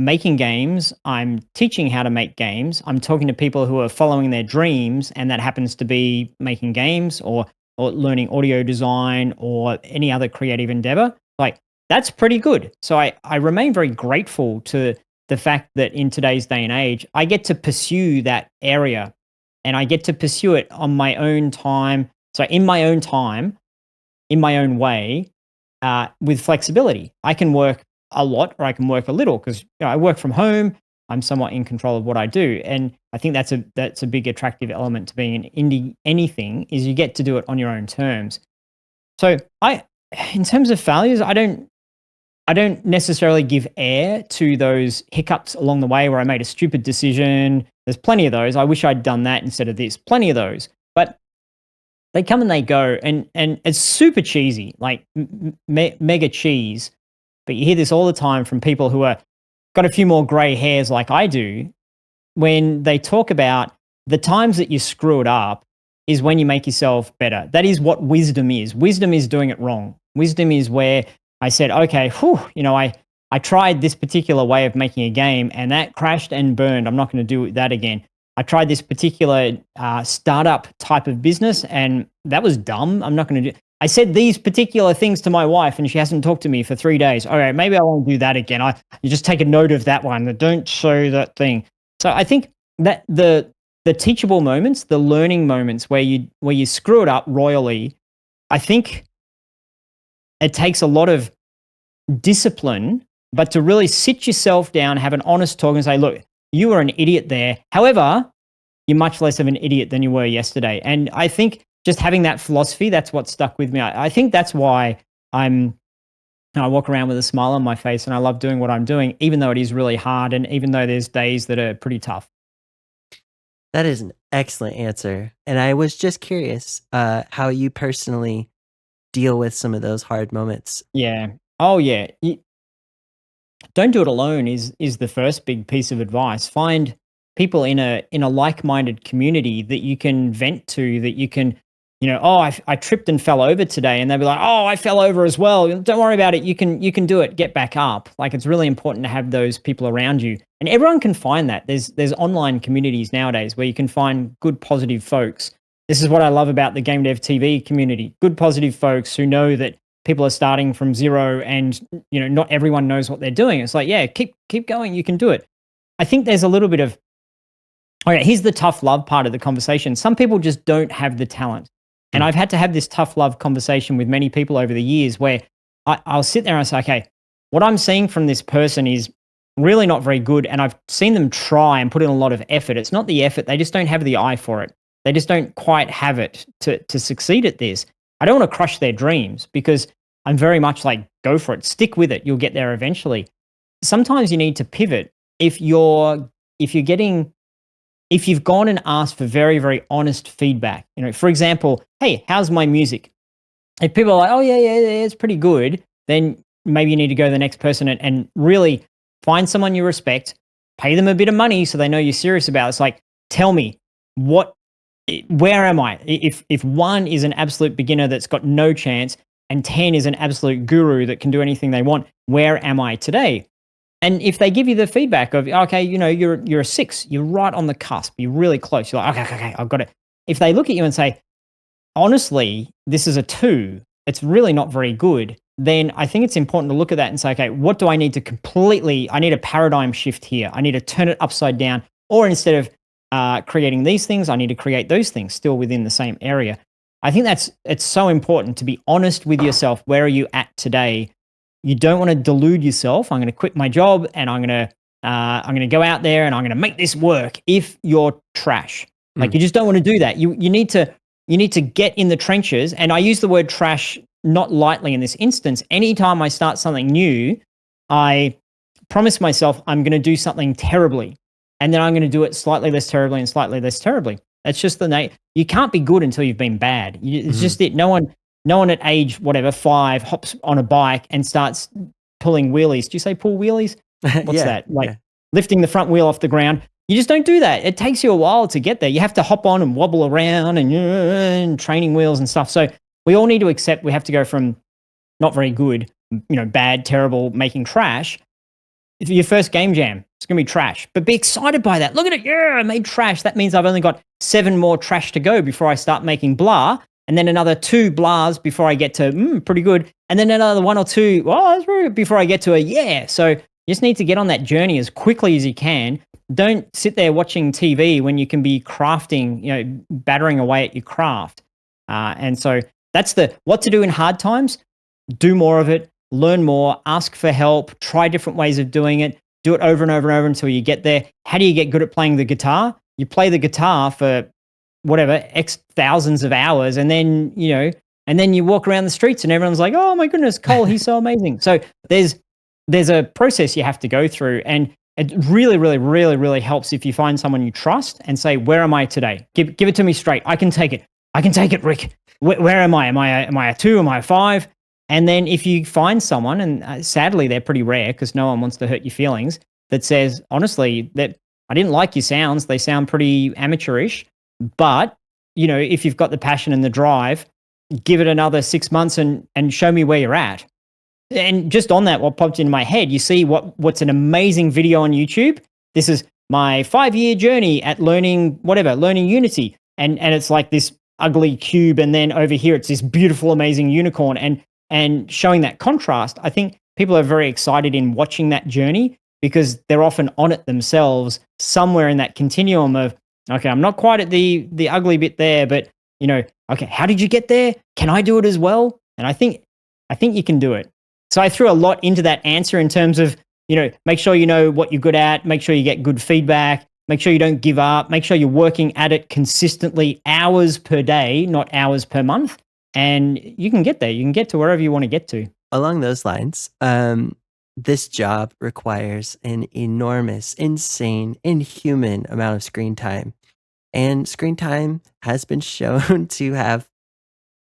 Speaker 1: making games. I'm teaching how to make games. I'm talking to people who are following their dreams, and that happens to be making games or learning audio design or any other creative endeavor. Like, that's pretty good. So I remain very grateful to the fact that in today's day and age, I get to pursue that area, and I get to pursue it on my own time. So in my own time, in my own way, with flexibility. I can work a lot or I can work a little, because I work from home. I'm somewhat in control of what I do, and I think that's a big attractive element to being an indie anything, is you get to do it on your own terms. So in terms of failures, I don't necessarily give air to those hiccups along the way where I made a stupid decision. There's plenty of those. I wish I'd done that instead of this. Plenty of those, but they come and they go, and it's super cheesy, like mega cheese. But you hear this all the time from people who are got a few more gray hairs like I do, when they talk about the times that you screw it up is when you make yourself better. That is what wisdom is. Wisdom is doing it wrong. Wisdom is where I said, okay, whew, I tried this particular way of making a game and that crashed and burned. I'm not going to do that again. I tried this particular startup type of business and that was dumb. I'm not going to do. I said these particular things to my wife and she hasn't talked to me for 3 days. All right, maybe I won't do that again. You just take a note of that one. Don't show that thing. So I think that the teachable moments, the learning moments where you screw it up royally, I think it takes a lot of discipline, but to really sit yourself down, have an honest talk and say, look, you were an idiot there. However, you're much less of an idiot than you were yesterday. And I think just having that philosophy, that's what stuck with me. I think that's why I walk around with a smile on my face and I love doing what I'm doing, even though it is really hard and even though there's days that are pretty tough.
Speaker 2: That is an excellent answer. And I was just curious how you personally deal with some of those hard moments.
Speaker 1: Yeah. Oh, yeah. Don't do it alone is the first big piece of advice. Find people in a like-minded community that you can vent to, that you can, oh, I tripped and fell over today, and they'll be like, oh, I fell over as well. Don't worry about it. You can do it. Get back up. Like, it's really important to have those people around you, and everyone can find that. There's online communities nowadays where you can find good, positive folks. This is what I love about the Game Dev TV community. Good, positive folks who know that people are starting from zero and, not everyone knows what they're doing. It's like, yeah, keep going. You can do it. I think there's a little bit of, okay, here's the tough love part of the conversation. Some people just don't have the talent. And I've had to have this tough love conversation with many people over the years where I'll sit there and I say, okay, what I'm seeing from this person is really not very good. And I've seen them try and put in a lot of effort. It's not the effort. They just don't have the eye for it. They just don't quite have it to succeed at this. I don't want to crush their dreams because I'm very much like, go for it. Stick with it. You'll get there eventually. Sometimes you need to pivot. If you've gone and asked for very, very honest feedback, for example, hey, how's my music? If people are like, oh, yeah, it's pretty good, then maybe you need to go to the next person and really find someone you respect, pay them a bit of money so they know you're serious about it. It's like, tell me, where am I? If one is an absolute beginner that's got no chance and 10 is an absolute guru that can do anything they want, where am I today? And if they give you the feedback of, okay, you're a 6, you're right on the cusp, you're really close. You're like, okay, I've got it. If they look at you and say, honestly, this is a 2, it's really not very good, then I think it's important to look at that and say, okay, what do I need to I need a paradigm shift here. I need to turn it upside down. Or instead of creating these things, I need to create those things still within the same area. I think it's so important to be honest with yourself. Where are you at today? You don't want to delude yourself. I'm going to quit my job and I'm going to go out there and I'm going to make this work. If you're trash, like you just don't want to do that. You need to get in the trenches. And I use the word trash not lightly in this instance. Anytime I start something new, I promise myself I'm going to do something terribly, and then I'm going to do it slightly less terribly and slightly less terribly. That's just you can't be good until you've been bad. It's just it. No one at age, 5 hops on a bike and starts pulling wheelies. Do you say pull wheelies? What's that? Lifting the front wheel off the ground. You just don't do that. It takes you a while to get there. You have to hop on and wobble around and training wheels and stuff. So we all need to accept we have to go from not very good, bad, terrible, making trash. If your first game jam, it's going to be trash. But be excited by that. Look at it. Yeah, I made trash. That means I've only got 7 more trash to go before I start making blah. And then another 2 blahs before I get to pretty good. And then another 1 or 2, that's very good, before I get to a yeah. So you just need to get on that journey as quickly as you can. Don't sit there watching TV when you can be crafting, battering away at your craft. And so that's what to do in hard times. Do more of it. Learn more, ask for help, try different ways of doing it, do it over and over and over until you get there. How do you get good at playing the guitar? You play the guitar for X thousands of hours, and then, you walk around the streets and everyone's like, oh my goodness, Cole, he's so amazing. So there's a process you have to go through, and it really, really, really, really helps if you find someone you trust and say, where am I today? Give it to me straight. I can take it, Rick. Where am I? Am I a 2? Am I a 5? And then if you find someone, and sadly they're pretty rare because no one wants to hurt your feelings, that says, honestly, that I didn't like your sounds. They sound pretty amateurish. But, if you've got the passion and the drive, give it another 6 months and show me where you're at. And just on that, what popped into my head, you see what's an amazing video on YouTube? This is my 5-year journey at learning whatever, learning Unity. And it's like this ugly cube, and then over here it's this beautiful, amazing unicorn. And showing that contrast, I think people are very excited in watching that journey because they're often on it themselves, somewhere in that continuum of, okay, I'm not quite at the ugly bit there, but okay, how did you get there? Can I do it as well? And I think you can do it. So I threw a lot into that answer in terms of, make sure you know what you're good at, make sure you get good feedback, make sure you don't give up, make sure you're working at it consistently, hours per day, not hours per month. And you can get there. You can get to wherever you want to get to.
Speaker 2: Along those lines, this job requires an enormous, insane, inhuman amount of screen time. And screen time has been shown to have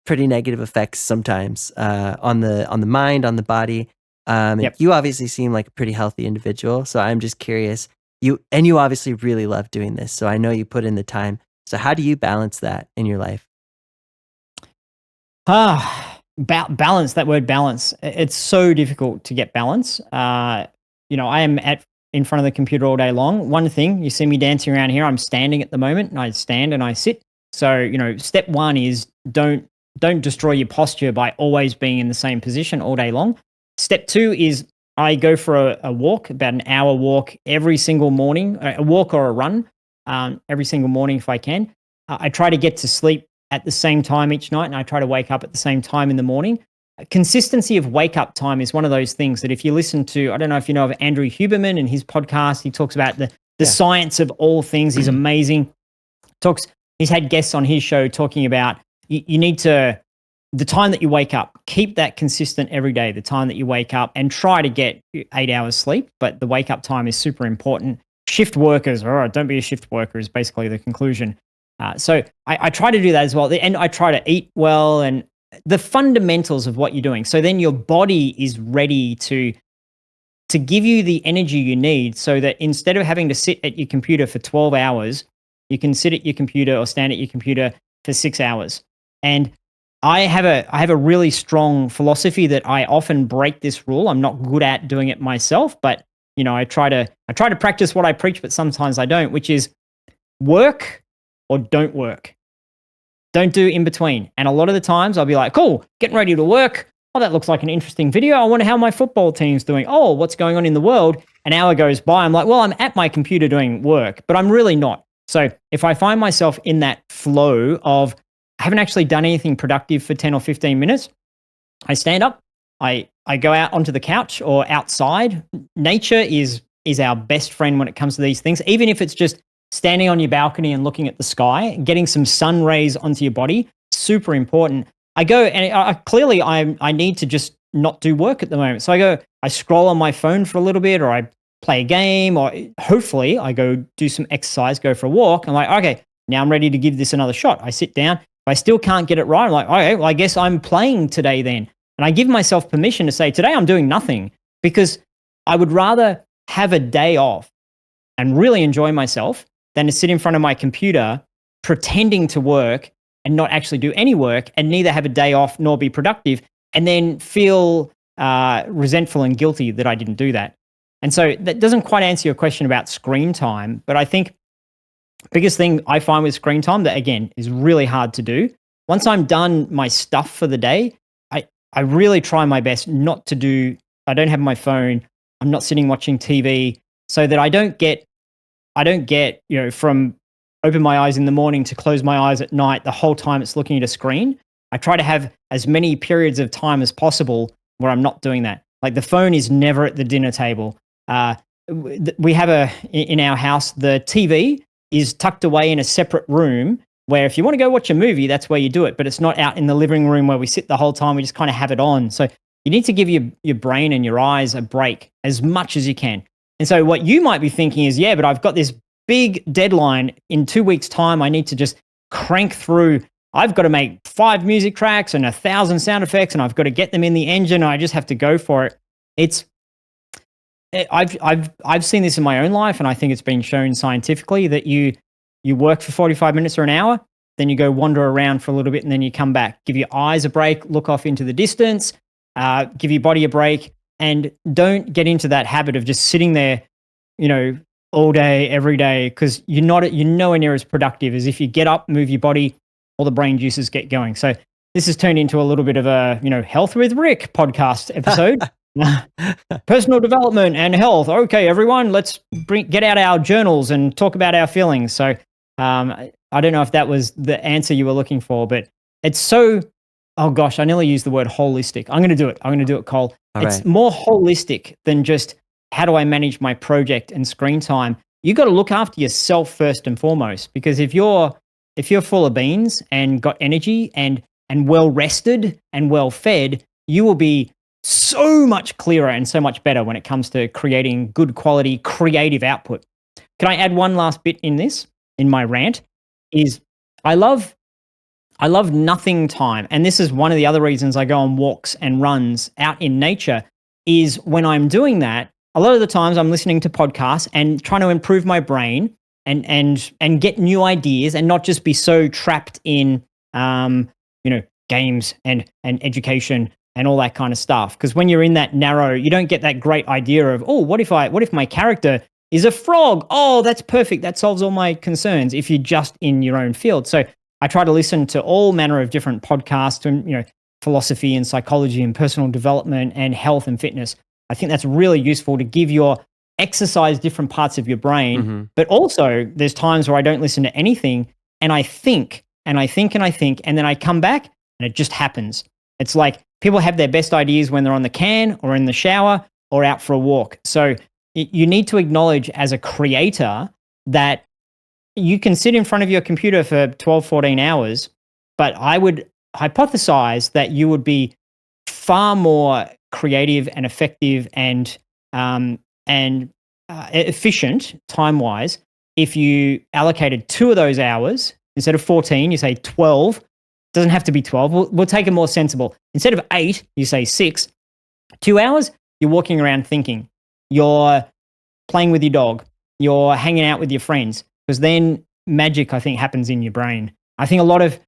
Speaker 2: pretty negative effects sometimes on the mind, on the body.
Speaker 1: Yep.
Speaker 2: You obviously seem like a pretty healthy individual, so I'm just curious. You obviously really love doing this, so I know you put in the time. So how do you balance that in your life?
Speaker 1: Balance, that word balance. It's so difficult to get balance. I am in front of the computer all day long. One thing, you see me dancing around here, I'm standing at the moment, and I stand and I sit. So, step one is don't destroy your posture by always being in the same position all day long. Step two is I go for a walk, about an hour walk every single morning, a walk or a run every single morning if I can. I try to get to sleep at the same time each night, and I try to wake up at the same time in the morning. Consistency of wake up time is one of those things that if you listen to, I don't know if you know of Andrew Huberman and his podcast, he talks about the science of all things. He's amazing. He's had guests on his show talking about you need to, the time that you wake up, keep that consistent every day, the time that you wake up, and try to get 8 hours sleep. But the wake up time is super important. Shift workers, all right, don't be a shift worker is basically the conclusion. So I try to do that as well. And I try to eat well and the fundamentals of what you're doing. So then your body is ready to give you the energy you need so that instead of having to sit at your computer for 12 hours, you can sit at your computer or stand at your computer for 6 hours. And I have a really strong philosophy that I often break this rule. I'm not good at doing it myself, but I try to practice what I preach, but sometimes I don't, which is work or don't work. Don't do in between. And a lot of the times I'll be like, cool, getting ready to work. Oh, that looks like an interesting video. I wonder how my football team's doing. Oh, what's going on in the world? An hour goes by. I'm like, well, I'm at my computer doing work, but I'm really not. So if I find myself in that flow of I haven't actually done anything productive for 10 or 15 minutes, I stand up, I go out onto the couch or outside. Nature is our best friend when it comes to these things, even if it's just standing on your balcony and looking at the sky, getting some sun rays onto your body, super important. I go and I need to just not do work at the moment. So I scroll on my phone for a little bit, or I play a game, or hopefully I go do some exercise, go for a walk. I'm like, okay, now I'm ready to give this another shot. I sit down. If I still can't get it right, I'm like, okay, well, I guess I'm playing today then. And I give myself permission to say, today I'm doing nothing, because I would rather have a day off and really enjoy myself than to sit in front of my computer pretending to work and not actually do any work, and neither have a day off nor be productive, and then feel resentful and guilty that I didn't do that. And so that doesn't quite answer your question about screen time, but I think biggest thing I find with screen time that, again, is really hard to do. Once I'm done my stuff for the day, I really try my best not to do, I don't have my phone, I'm not sitting watching TV, so that I don't get, from open my eyes in the morning to close my eyes at night, the whole time it's looking at a screen. I try to have as many periods of time as possible where I'm not doing that. Like the phone is never at the dinner table. We have in our house, the TV is tucked away in a separate room where if you want to go watch a movie, that's where you do it. But it's not out in the living room where we sit the whole time. We just kind of have it on. So you need to give your brain and your eyes a break as much as you can. And so what you might be thinking is, yeah, but I've got this big deadline in 2 weeks' time. I need to just crank through. I've got to make 5 music tracks and 1,000 sound effects, and I've got to get them in the engine. And I just have to go for it. I've seen this in my own life, and I think it's been shown scientifically that you work for 45 minutes or an hour, then you go wander around for a little bit, and then you come back. Give your eyes a break, look off into the distance, give your body a break, and don't get into that habit of just sitting there, all day, every day, because you're nowhere near as productive as if you get up, move your body, all the brain juices get going. So this has turned into a little bit of a, Health with Rick podcast episode. Personal development and health. Okay, everyone, let's get out our journals and talk about our feelings. So I don't know if that was the answer you were looking for, but it's so, oh gosh, I nearly used the word holistic. I'm going to do it, Cole. It's more holistic than just how do I manage my project and screen time. You got to look after yourself first and foremost, because if you're full of beans and got energy and well rested and well fed, you will be so much clearer and so much better when it comes to creating good quality creative output. Can I add one last bit in my rant? Is I love nothing time. And this is one of the other reasons I go on walks and runs out in nature, is when I'm doing that, a lot of the times I'm listening to podcasts and trying to improve my brain and get new ideas and not just be so trapped in, games and education and all that kind of stuff. Because when you're in that narrow, you don't get that great idea of, oh, what if my character is a frog? Oh, that's perfect. That solves all my concerns if you're just in your own field. So I try to listen to all manner of different podcasts and, philosophy and psychology and personal development and health and fitness. I think that's really useful to give your exercise different parts of your brain. Mm-hmm. But also there's times where I don't listen to anything and I think and I think and I think, and then I come back and it just happens. It's like people have their best ideas when they're on the can or in the shower or out for a walk. So you need to acknowledge as a creator that you can sit in front of your computer for 12, 14 hours, but I would hypothesize that you would be far more creative and effective and efficient time-wise if you allocated 2 of those hours instead of 14. You say 12. Doesn't have to be 12. We'll take it more sensible. Instead of 8, you say 6. 2 hours, you're walking around thinking. You're playing with your dog. You're hanging out with your friends. Because then magic, I think, happens in your brain. I think a lot of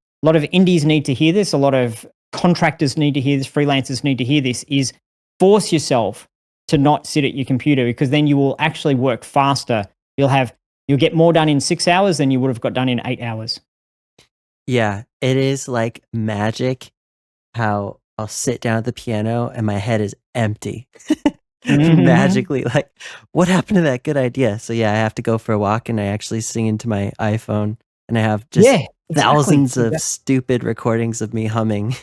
Speaker 1: indies need to hear this. A lot of contractors need to hear this. Freelancers need to hear this. Is force yourself to not sit at your computer, because then you will actually work faster. You'll get more done in 6 hours than you would have got done in 8 hours.
Speaker 2: Yeah, it is like magic how I'll sit down at the piano and my head is empty. Mm-hmm. Magically, like, what happened to that good idea? So yeah, I have to go for a walk and I actually sing into my iPhone and I have just thousands of stupid recordings of me humming.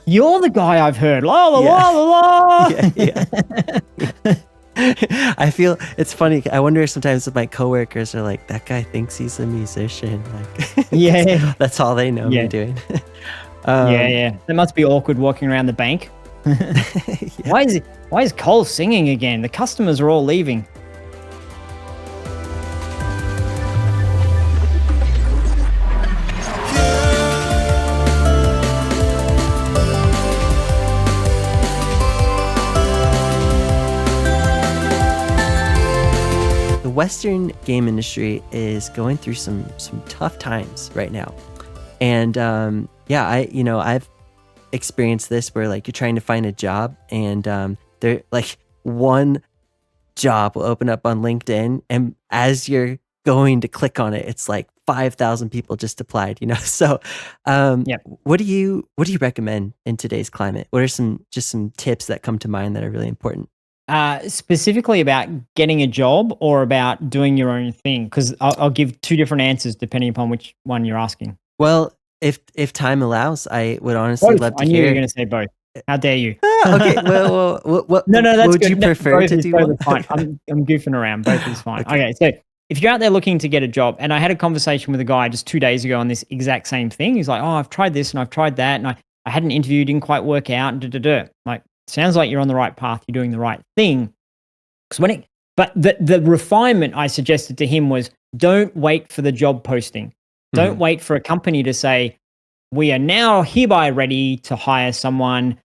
Speaker 1: You're the guy I've heard. La la la la la.
Speaker 2: Yeah. I feel it's funny. I wonder sometimes if my coworkers are like, that guy thinks he's a musician. Like, that's all they know me doing.
Speaker 1: That must be awkward walking around the bank. Why is Cole singing again? The customers are all leaving.
Speaker 2: The Western game industry is going through some tough times right now. And I've experienced this where like you're trying to find a job and there like one job will open up on LinkedIn and as you're going to click on it, it's like 5,000 people just applied, So what do you recommend in today's climate? What are some tips that come to mind that are really important?
Speaker 1: Specifically about getting a job or about doing your own thing? Because I'll give 2 different answers depending upon which one you're asking.
Speaker 2: Well, if time allows, I would honestly love to hear.
Speaker 1: I knew you were going to say both. How dare you?
Speaker 2: Okay. Well, what
Speaker 1: that's
Speaker 2: would
Speaker 1: good.
Speaker 2: you prefer to do?
Speaker 1: Both is fine. I'm goofing around. Both is fine. Okay. So if you're out there looking to get a job, and I had a conversation with a guy just 2 days ago on this exact same thing. He's like, oh, I've tried this and I've tried that, and I had an interview, didn't quite work out, and like, sounds like you're on the right path. You're doing the right thing. But the refinement I suggested to him was, don't wait for the job posting. Don't wait for a company to say, we are now hereby ready to hire someone.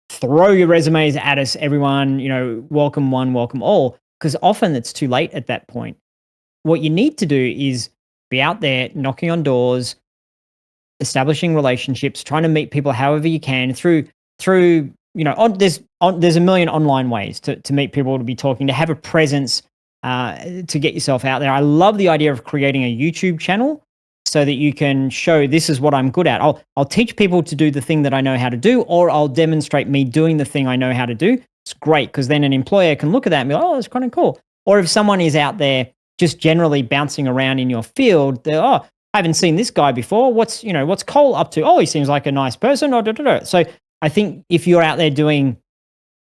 Speaker 1: Throw your resumes at us, everyone. Welcome one, welcome all. Because often it's too late at that point. What you need to do is be out there knocking on doors, establishing relationships, trying to meet people however you can through there's a million online ways to meet people, to be talking, to have a presence, to get yourself out there. I love the idea of creating a YouTube channel so that you can show this is what I'm good at. I'll teach people to do the thing that I know how to do, or I'll demonstrate me doing the thing I know how to do. It's great because then an employer can look at that and be like, oh, that's kind of cool. Or if someone is out there just generally bouncing around in your field, they're, oh, I haven't seen this guy before. What's Cole up to? Oh, he seems like a nice person. Or da, da, da. So I think if you're out there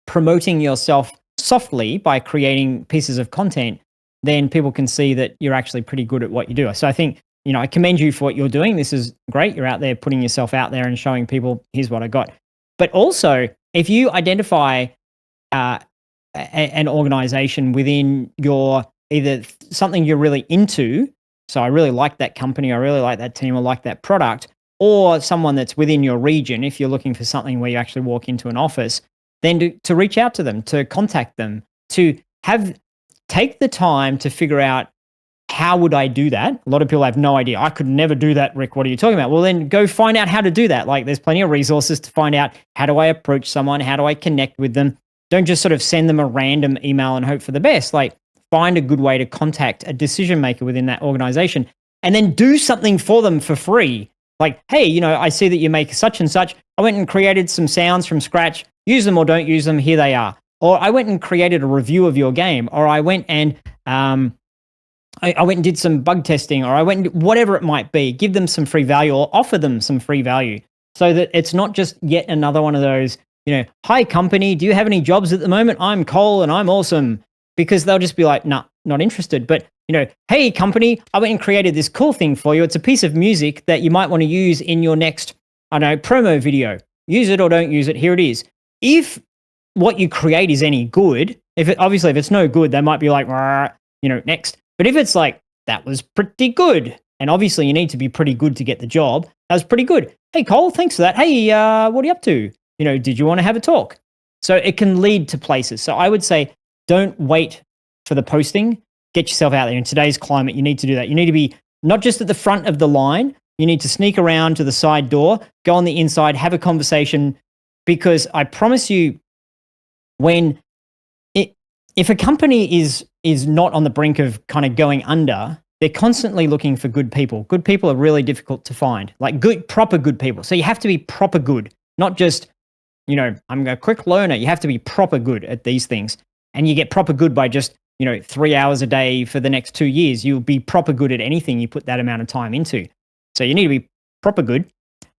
Speaker 1: promoting yourself softly by creating pieces of content, then people can see that you're actually pretty good at what you do. So I think, I commend you for what you're doing. This is great. You're out there putting yourself out there and showing people, here's what I got. But also, if you identify an organization within your either something you're really into, so I really like that company, I really like that team, I like that product, or someone that's within your region, if you're looking for something where you actually walk into an office, then to reach out to them, to contact them, to take the time to figure out, how would I do that? A lot of people have no idea. I could never do that, Rick. What are you talking about? Well, then go find out how to do that. Like, there's plenty of resources to find out, how do I approach someone? How do I connect with them? Don't just sort of send them a random email and hope for the best. Like, find a good way to contact a decision maker within that organization, and then do something for them for free. Like, hey, I see that you make such and such. I went and created some sounds from scratch. Use them or don't use them. Here they are. Or I went and created a review of your game. Or I went and I went and did some bug testing. Or I went and whatever it might be. Give them some free value or offer them some free value, so that it's not just yet another one of those, hi company, do you have any jobs at the moment? I'm Cole and I'm awesome. Because they'll just be like, nah, not interested. But, hey company, I went and created this cool thing for you. It's a piece of music that you might want to use in your next, promo video. Use it or don't use it. Here it is. If what you create is any good, obviously if it's no good, they might be like, next. But if it's like, that was pretty good, and obviously you need to be pretty good to get the job. That was pretty good. Hey Cole, thanks for that. Hey, what are you up to? Did you want to have a talk? So it can lead to places. So I would say, don't wait for the posting. Get yourself out there. In today's climate, you need to do that. You need to be not just at the front of the line. You need to sneak around to the side door, go on the inside, have a conversation, because I promise you, if a company is not on the brink of kind of going under, they're constantly looking for good people. Good people are really difficult to find, like proper good people. So you have to be proper good, not just, I'm a quick learner. You have to be proper good at these things. And you get proper good by just, 3 hours a day for the next 2 years. You'll be proper good at anything you put that amount of time into. So you need to be proper good,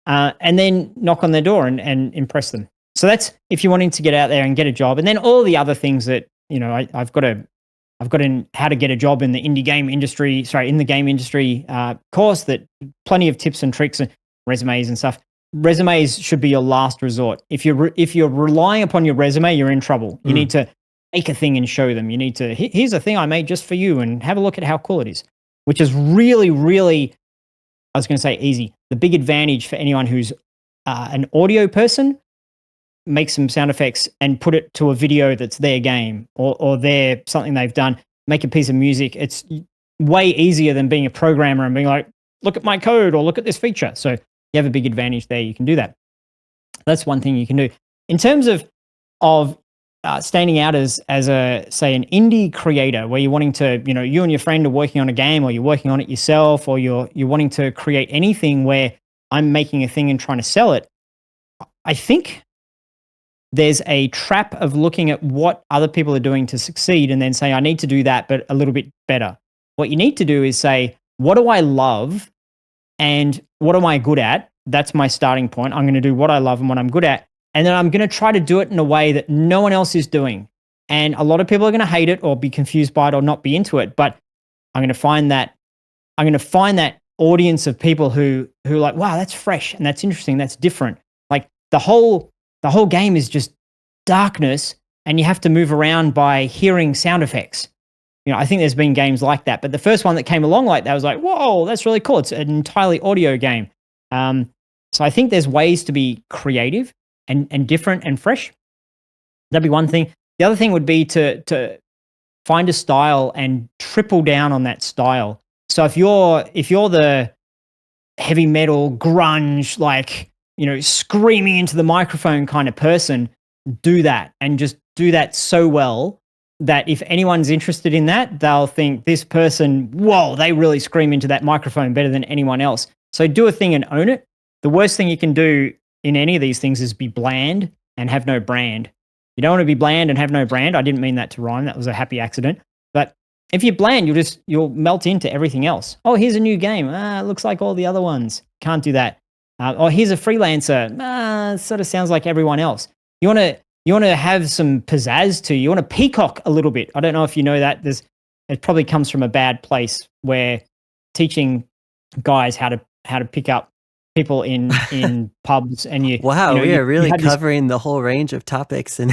Speaker 1: and then knock on their door and impress them. So that's if you're wanting to get out there and get a job. And then all the other things that, I've got in how to get a job in the in the game industry course, that plenty of tips and tricks and resumes and stuff. Resumes should be your last resort. If you're relying upon your resume, you're in trouble. You need to make a thing and show them. You need to, here's a thing I made just for you, and have a look at how cool it is, which is really, really, I was going to say easy. The big advantage for anyone who's an audio person, make some sound effects and put it to a video that's their game or their something they've done. Make a piece of music. It's way easier than being a programmer and being like, look at my code or look at this feature. So you have a big advantage there. You can do that. That's one thing you can do. In terms of standing out as a, say, an indie creator, where you're wanting to, you and your friend are working on a game, or you're working on it yourself, or you're wanting to create anything where I'm making a thing and trying to sell it. I think there's a trap of looking at what other people are doing to succeed and then say, I need to do that, but a little bit better. What you need to do is say, what do I love and what am I good at? That's my starting point. I'm going to do what I love and what I'm good at. And then I'm going to try to do it in a way that no one else is doing. And a lot of people are going to hate it or be confused by it or not be into it. But I'm going to find that audience of people who are like, wow, that's fresh and that's interesting. That's different. Like the whole game is just darkness, and you have to move around by hearing sound effects. I think there's been games like that, but the first one that came along like that was like, whoa, that's really cool. It's an entirely audio game. So I think there's ways to be creative and different and fresh. That'd be one thing. The other thing would be to find a style and triple down on that style. So if you're the heavy metal grunge, like, screaming into the microphone kind of person, do that and just do that so well that if anyone's interested in that, they'll think this person, whoa, they really scream into that microphone better than anyone else. So do a thing and own it. The worst thing you can do in any of these things is be bland and have no brand. You don't want to be bland and have no brand. I didn't mean that to rhyme. That was a happy accident. But if you're bland, you'll melt into everything else. Oh, here's a new game. It looks like all the other ones. Can't do that. Oh, here's a freelancer. Sort of sounds like everyone else. You want to have some pizzazz to you. You want to peacock a little bit. I don't know if you know that. It probably comes from a bad place where teaching guys how to pick up people in pubs and
Speaker 2: Wow, we are really covering the whole range of topics, and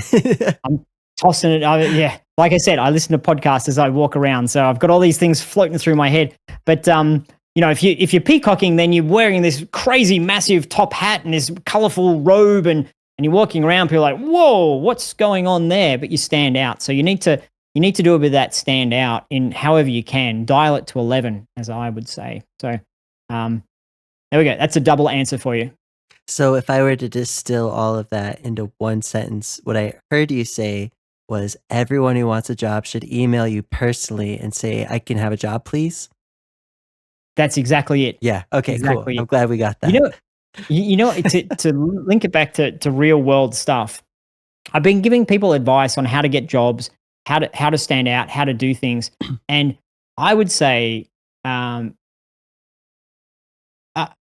Speaker 1: I'm tossing it. Yeah, like I said, I listen to podcasts as I walk around, so I've got all these things floating through my head. But if you're peacocking, then you're wearing this crazy massive top hat and this colorful robe, and you're walking around. People are like, whoa, what's going on there? But you stand out. So you need to do a bit of that stand out in however you can. Dial it to 11, as I would say. So there we go. That's a double answer for you.
Speaker 2: So if I were to distill all of that into one sentence, what I heard you say was everyone who wants a job should email you personally and say, I can have a job, please.
Speaker 1: That's exactly it.
Speaker 2: Yeah. Okay, exactly. Cool. I'm glad we got that.
Speaker 1: To link it back to real world stuff, I've been giving people advice on how to get jobs, how to stand out, how to do things. And I would say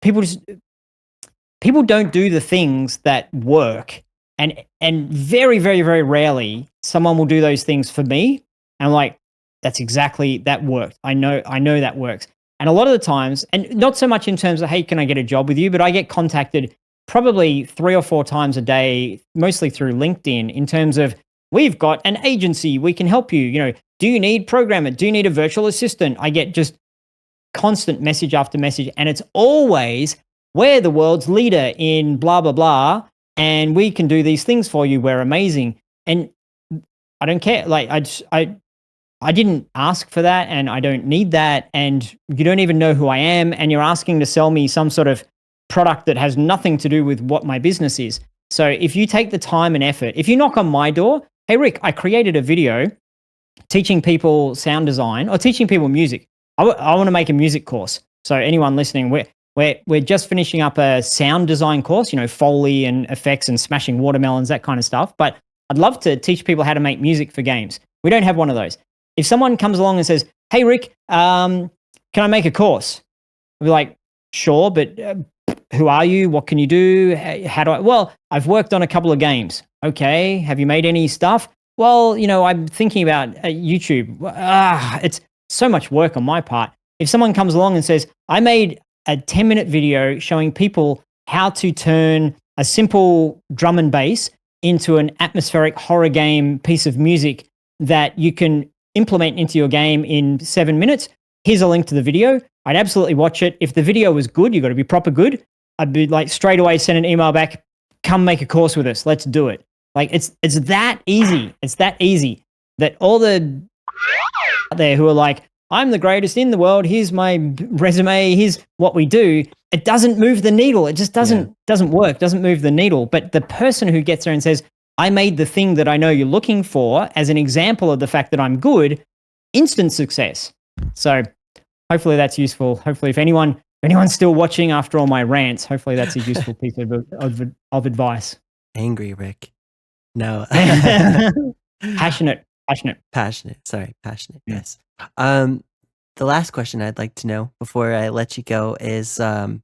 Speaker 1: people don't do the things that work. And very, very, very rarely someone will do those things for me. And I'm like, that worked. I know that works. And a lot of the times, and not so much in terms of, hey, can I get a job with you? But I get contacted probably 3 or 4 times a day, mostly through LinkedIn, in terms of, we've got an agency, we can help you. Do you need programmer? Do you need a virtual assistant? I get just constant message after message. And it's always, we're the world's leader in blah, blah, blah. And we can do these things for you. We're amazing. And I don't care. Like, I didn't ask for that, and I don't need that, and you don't even know who I am, and you're asking to sell me some sort of product that has nothing to do with what my business is. So if you take the time and effort, if you knock on my door, hey, Rick, I created a video teaching people sound design or teaching people music. I want to make a music course. So anyone listening, we're just finishing up a sound design course, Foley and effects and smashing watermelons, that kind of stuff. But I'd love to teach people how to make music for games. We don't have one of those. If someone comes along and says, hey, Rick, can I make a course? I'll be like, sure, but who are you? What can you do? How do I? Well, I've worked on a couple of games. Okay. Have you made any stuff? Well, I'm thinking about YouTube. It's so much work on my part. If someone comes along and says, I made a 10-minute video showing people how to turn a simple drum and bass into an atmospheric horror game piece of music that you can implement into your game in 7 minutes. Here's a link to the video. I'd absolutely watch it. If the video was good, you got to be proper good. I'd be like straight away send an email back, come make a course with us. Let's do it. Like it's that easy. It's that easy that all the out there who are like, I'm the greatest in the world. Here's my resume. Here's what we do. It doesn't move the needle. It just doesn't work. Doesn't move the needle. But the person who gets there and says, I made the thing that I know you're looking for as an example of the fact that I'm good, instant success. So hopefully that's useful. Hopefully if anyone's still watching after all my rants, hopefully that's a useful piece of advice.
Speaker 2: Angry Rick. No.
Speaker 1: Passionate.
Speaker 2: Sorry, passionate. Yes. The last question I'd like to know before I let you go is,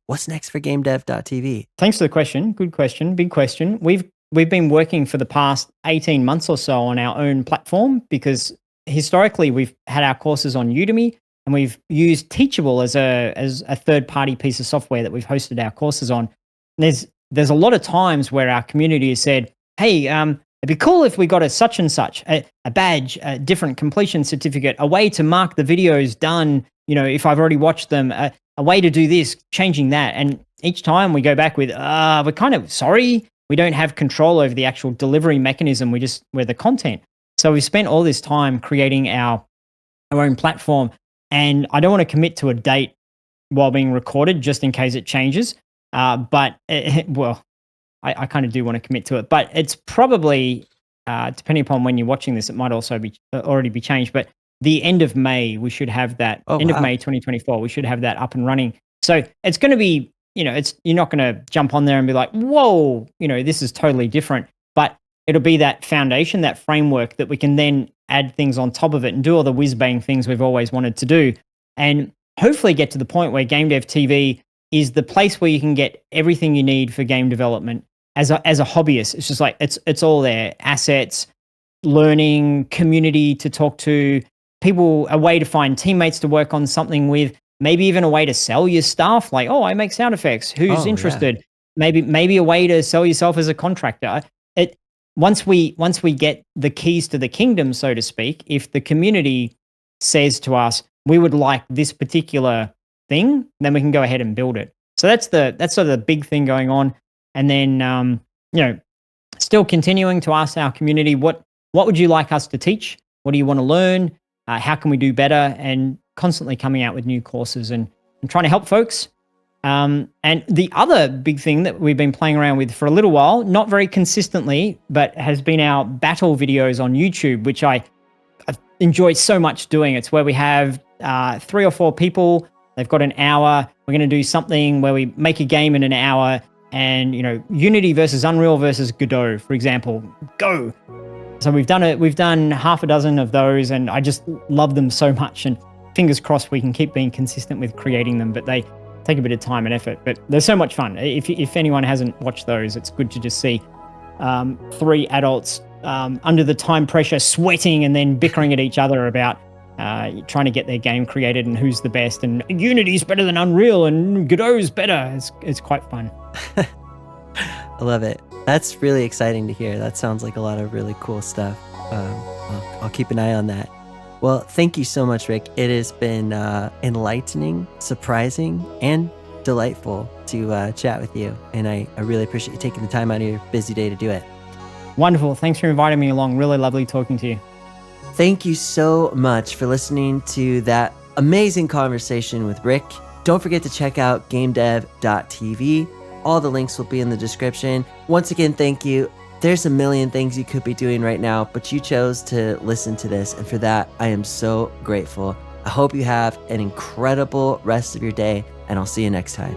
Speaker 2: what's next for GameDev.tv?
Speaker 1: Thanks for the question. Good question. Big question. We've been working for the past 18 months or so on our own platform because historically we've had our courses on Udemy and we've used Teachable as a third-party piece of software that we've hosted our courses on. And there's a lot of times where our community has said, hey, it'd be cool if we got a such and such, a badge, a different completion certificate, a way to mark the videos done, if I've already watched them, a way to do this, changing that. And each time we go back with, we're kind of sorry, we don't have control over the actual delivery mechanism. We're the content. So we've spent all this time creating our own platform, and I don't want to commit to a date while being recorded just in case it changes. But I I kind of do want to commit to it. But it's probably, depending upon when you're watching this, it might also be already be changed. But the end of May, we should have that.
Speaker 2: Oh,
Speaker 1: End of
Speaker 2: wow.
Speaker 1: May 2024, we should have that up and running. So it's going to be, it's you're not going to jump on there and be like, whoa, this is totally different. But it'll be that foundation, that framework that we can then add things on top of it and do all the whiz bang things we've always wanted to do, and hopefully get to the point where Game Dev TV is the place where you can get everything you need for game development as a hobbyist. It's just like it's all there: assets, learning, community to talk to, people, a way to find teammates to work on something with, maybe even a way to sell your stuff. Like, oh, I make sound effects. Who's
Speaker 2: Oh, yeah.
Speaker 1: interested? Maybe a way to sell yourself as a contractor. It once we get the keys to the kingdom, so to speak, if the community says to us, we would like this particular thing, then we can go ahead and build it. So that's sort of the big thing going on. And then still continuing to ask our community, what would you like us to teach? What do you want to learn? How can we do better? And constantly coming out with new courses and trying to help folks. And the other big thing that we've been playing around with for a little while, not very consistently, but has been our battle videos on YouTube, which I've enjoyed so much doing. It's where we have 3 or 4 people. They've got an hour. We're going to do something where we make a game in an hour, and Unity versus Unreal versus Godot, for example. Go. So we've done half a dozen of those, and I just love them so much. And fingers crossed we can keep being consistent with creating them, but they take a bit of time and effort. But they're so much fun. If anyone hasn't watched those, it's good to just see 3 adults under the time pressure, sweating and then bickering at each other about trying to get their game created and who's the best. And Unity's better than Unreal and Godot's better. It's quite fun.
Speaker 2: I love it. That's really exciting to hear. That sounds like a lot of really cool stuff. I'll keep an eye on that. Well, thank you so much, Rick. It has been enlightening, surprising, and delightful to chat with you. And I really appreciate you taking the time out of your busy day to do it.
Speaker 1: Wonderful. Thanks for inviting me along. Really lovely talking to you.
Speaker 2: Thank you so much for listening to that amazing conversation with Rick. Don't forget to check out gamedev.tv. All the links will be in the description. Once again, thank you. There's a million things you could be doing right now, but you chose to listen to this, and for that, I am so grateful. I hope you have an incredible rest of your day, and I'll see you next time.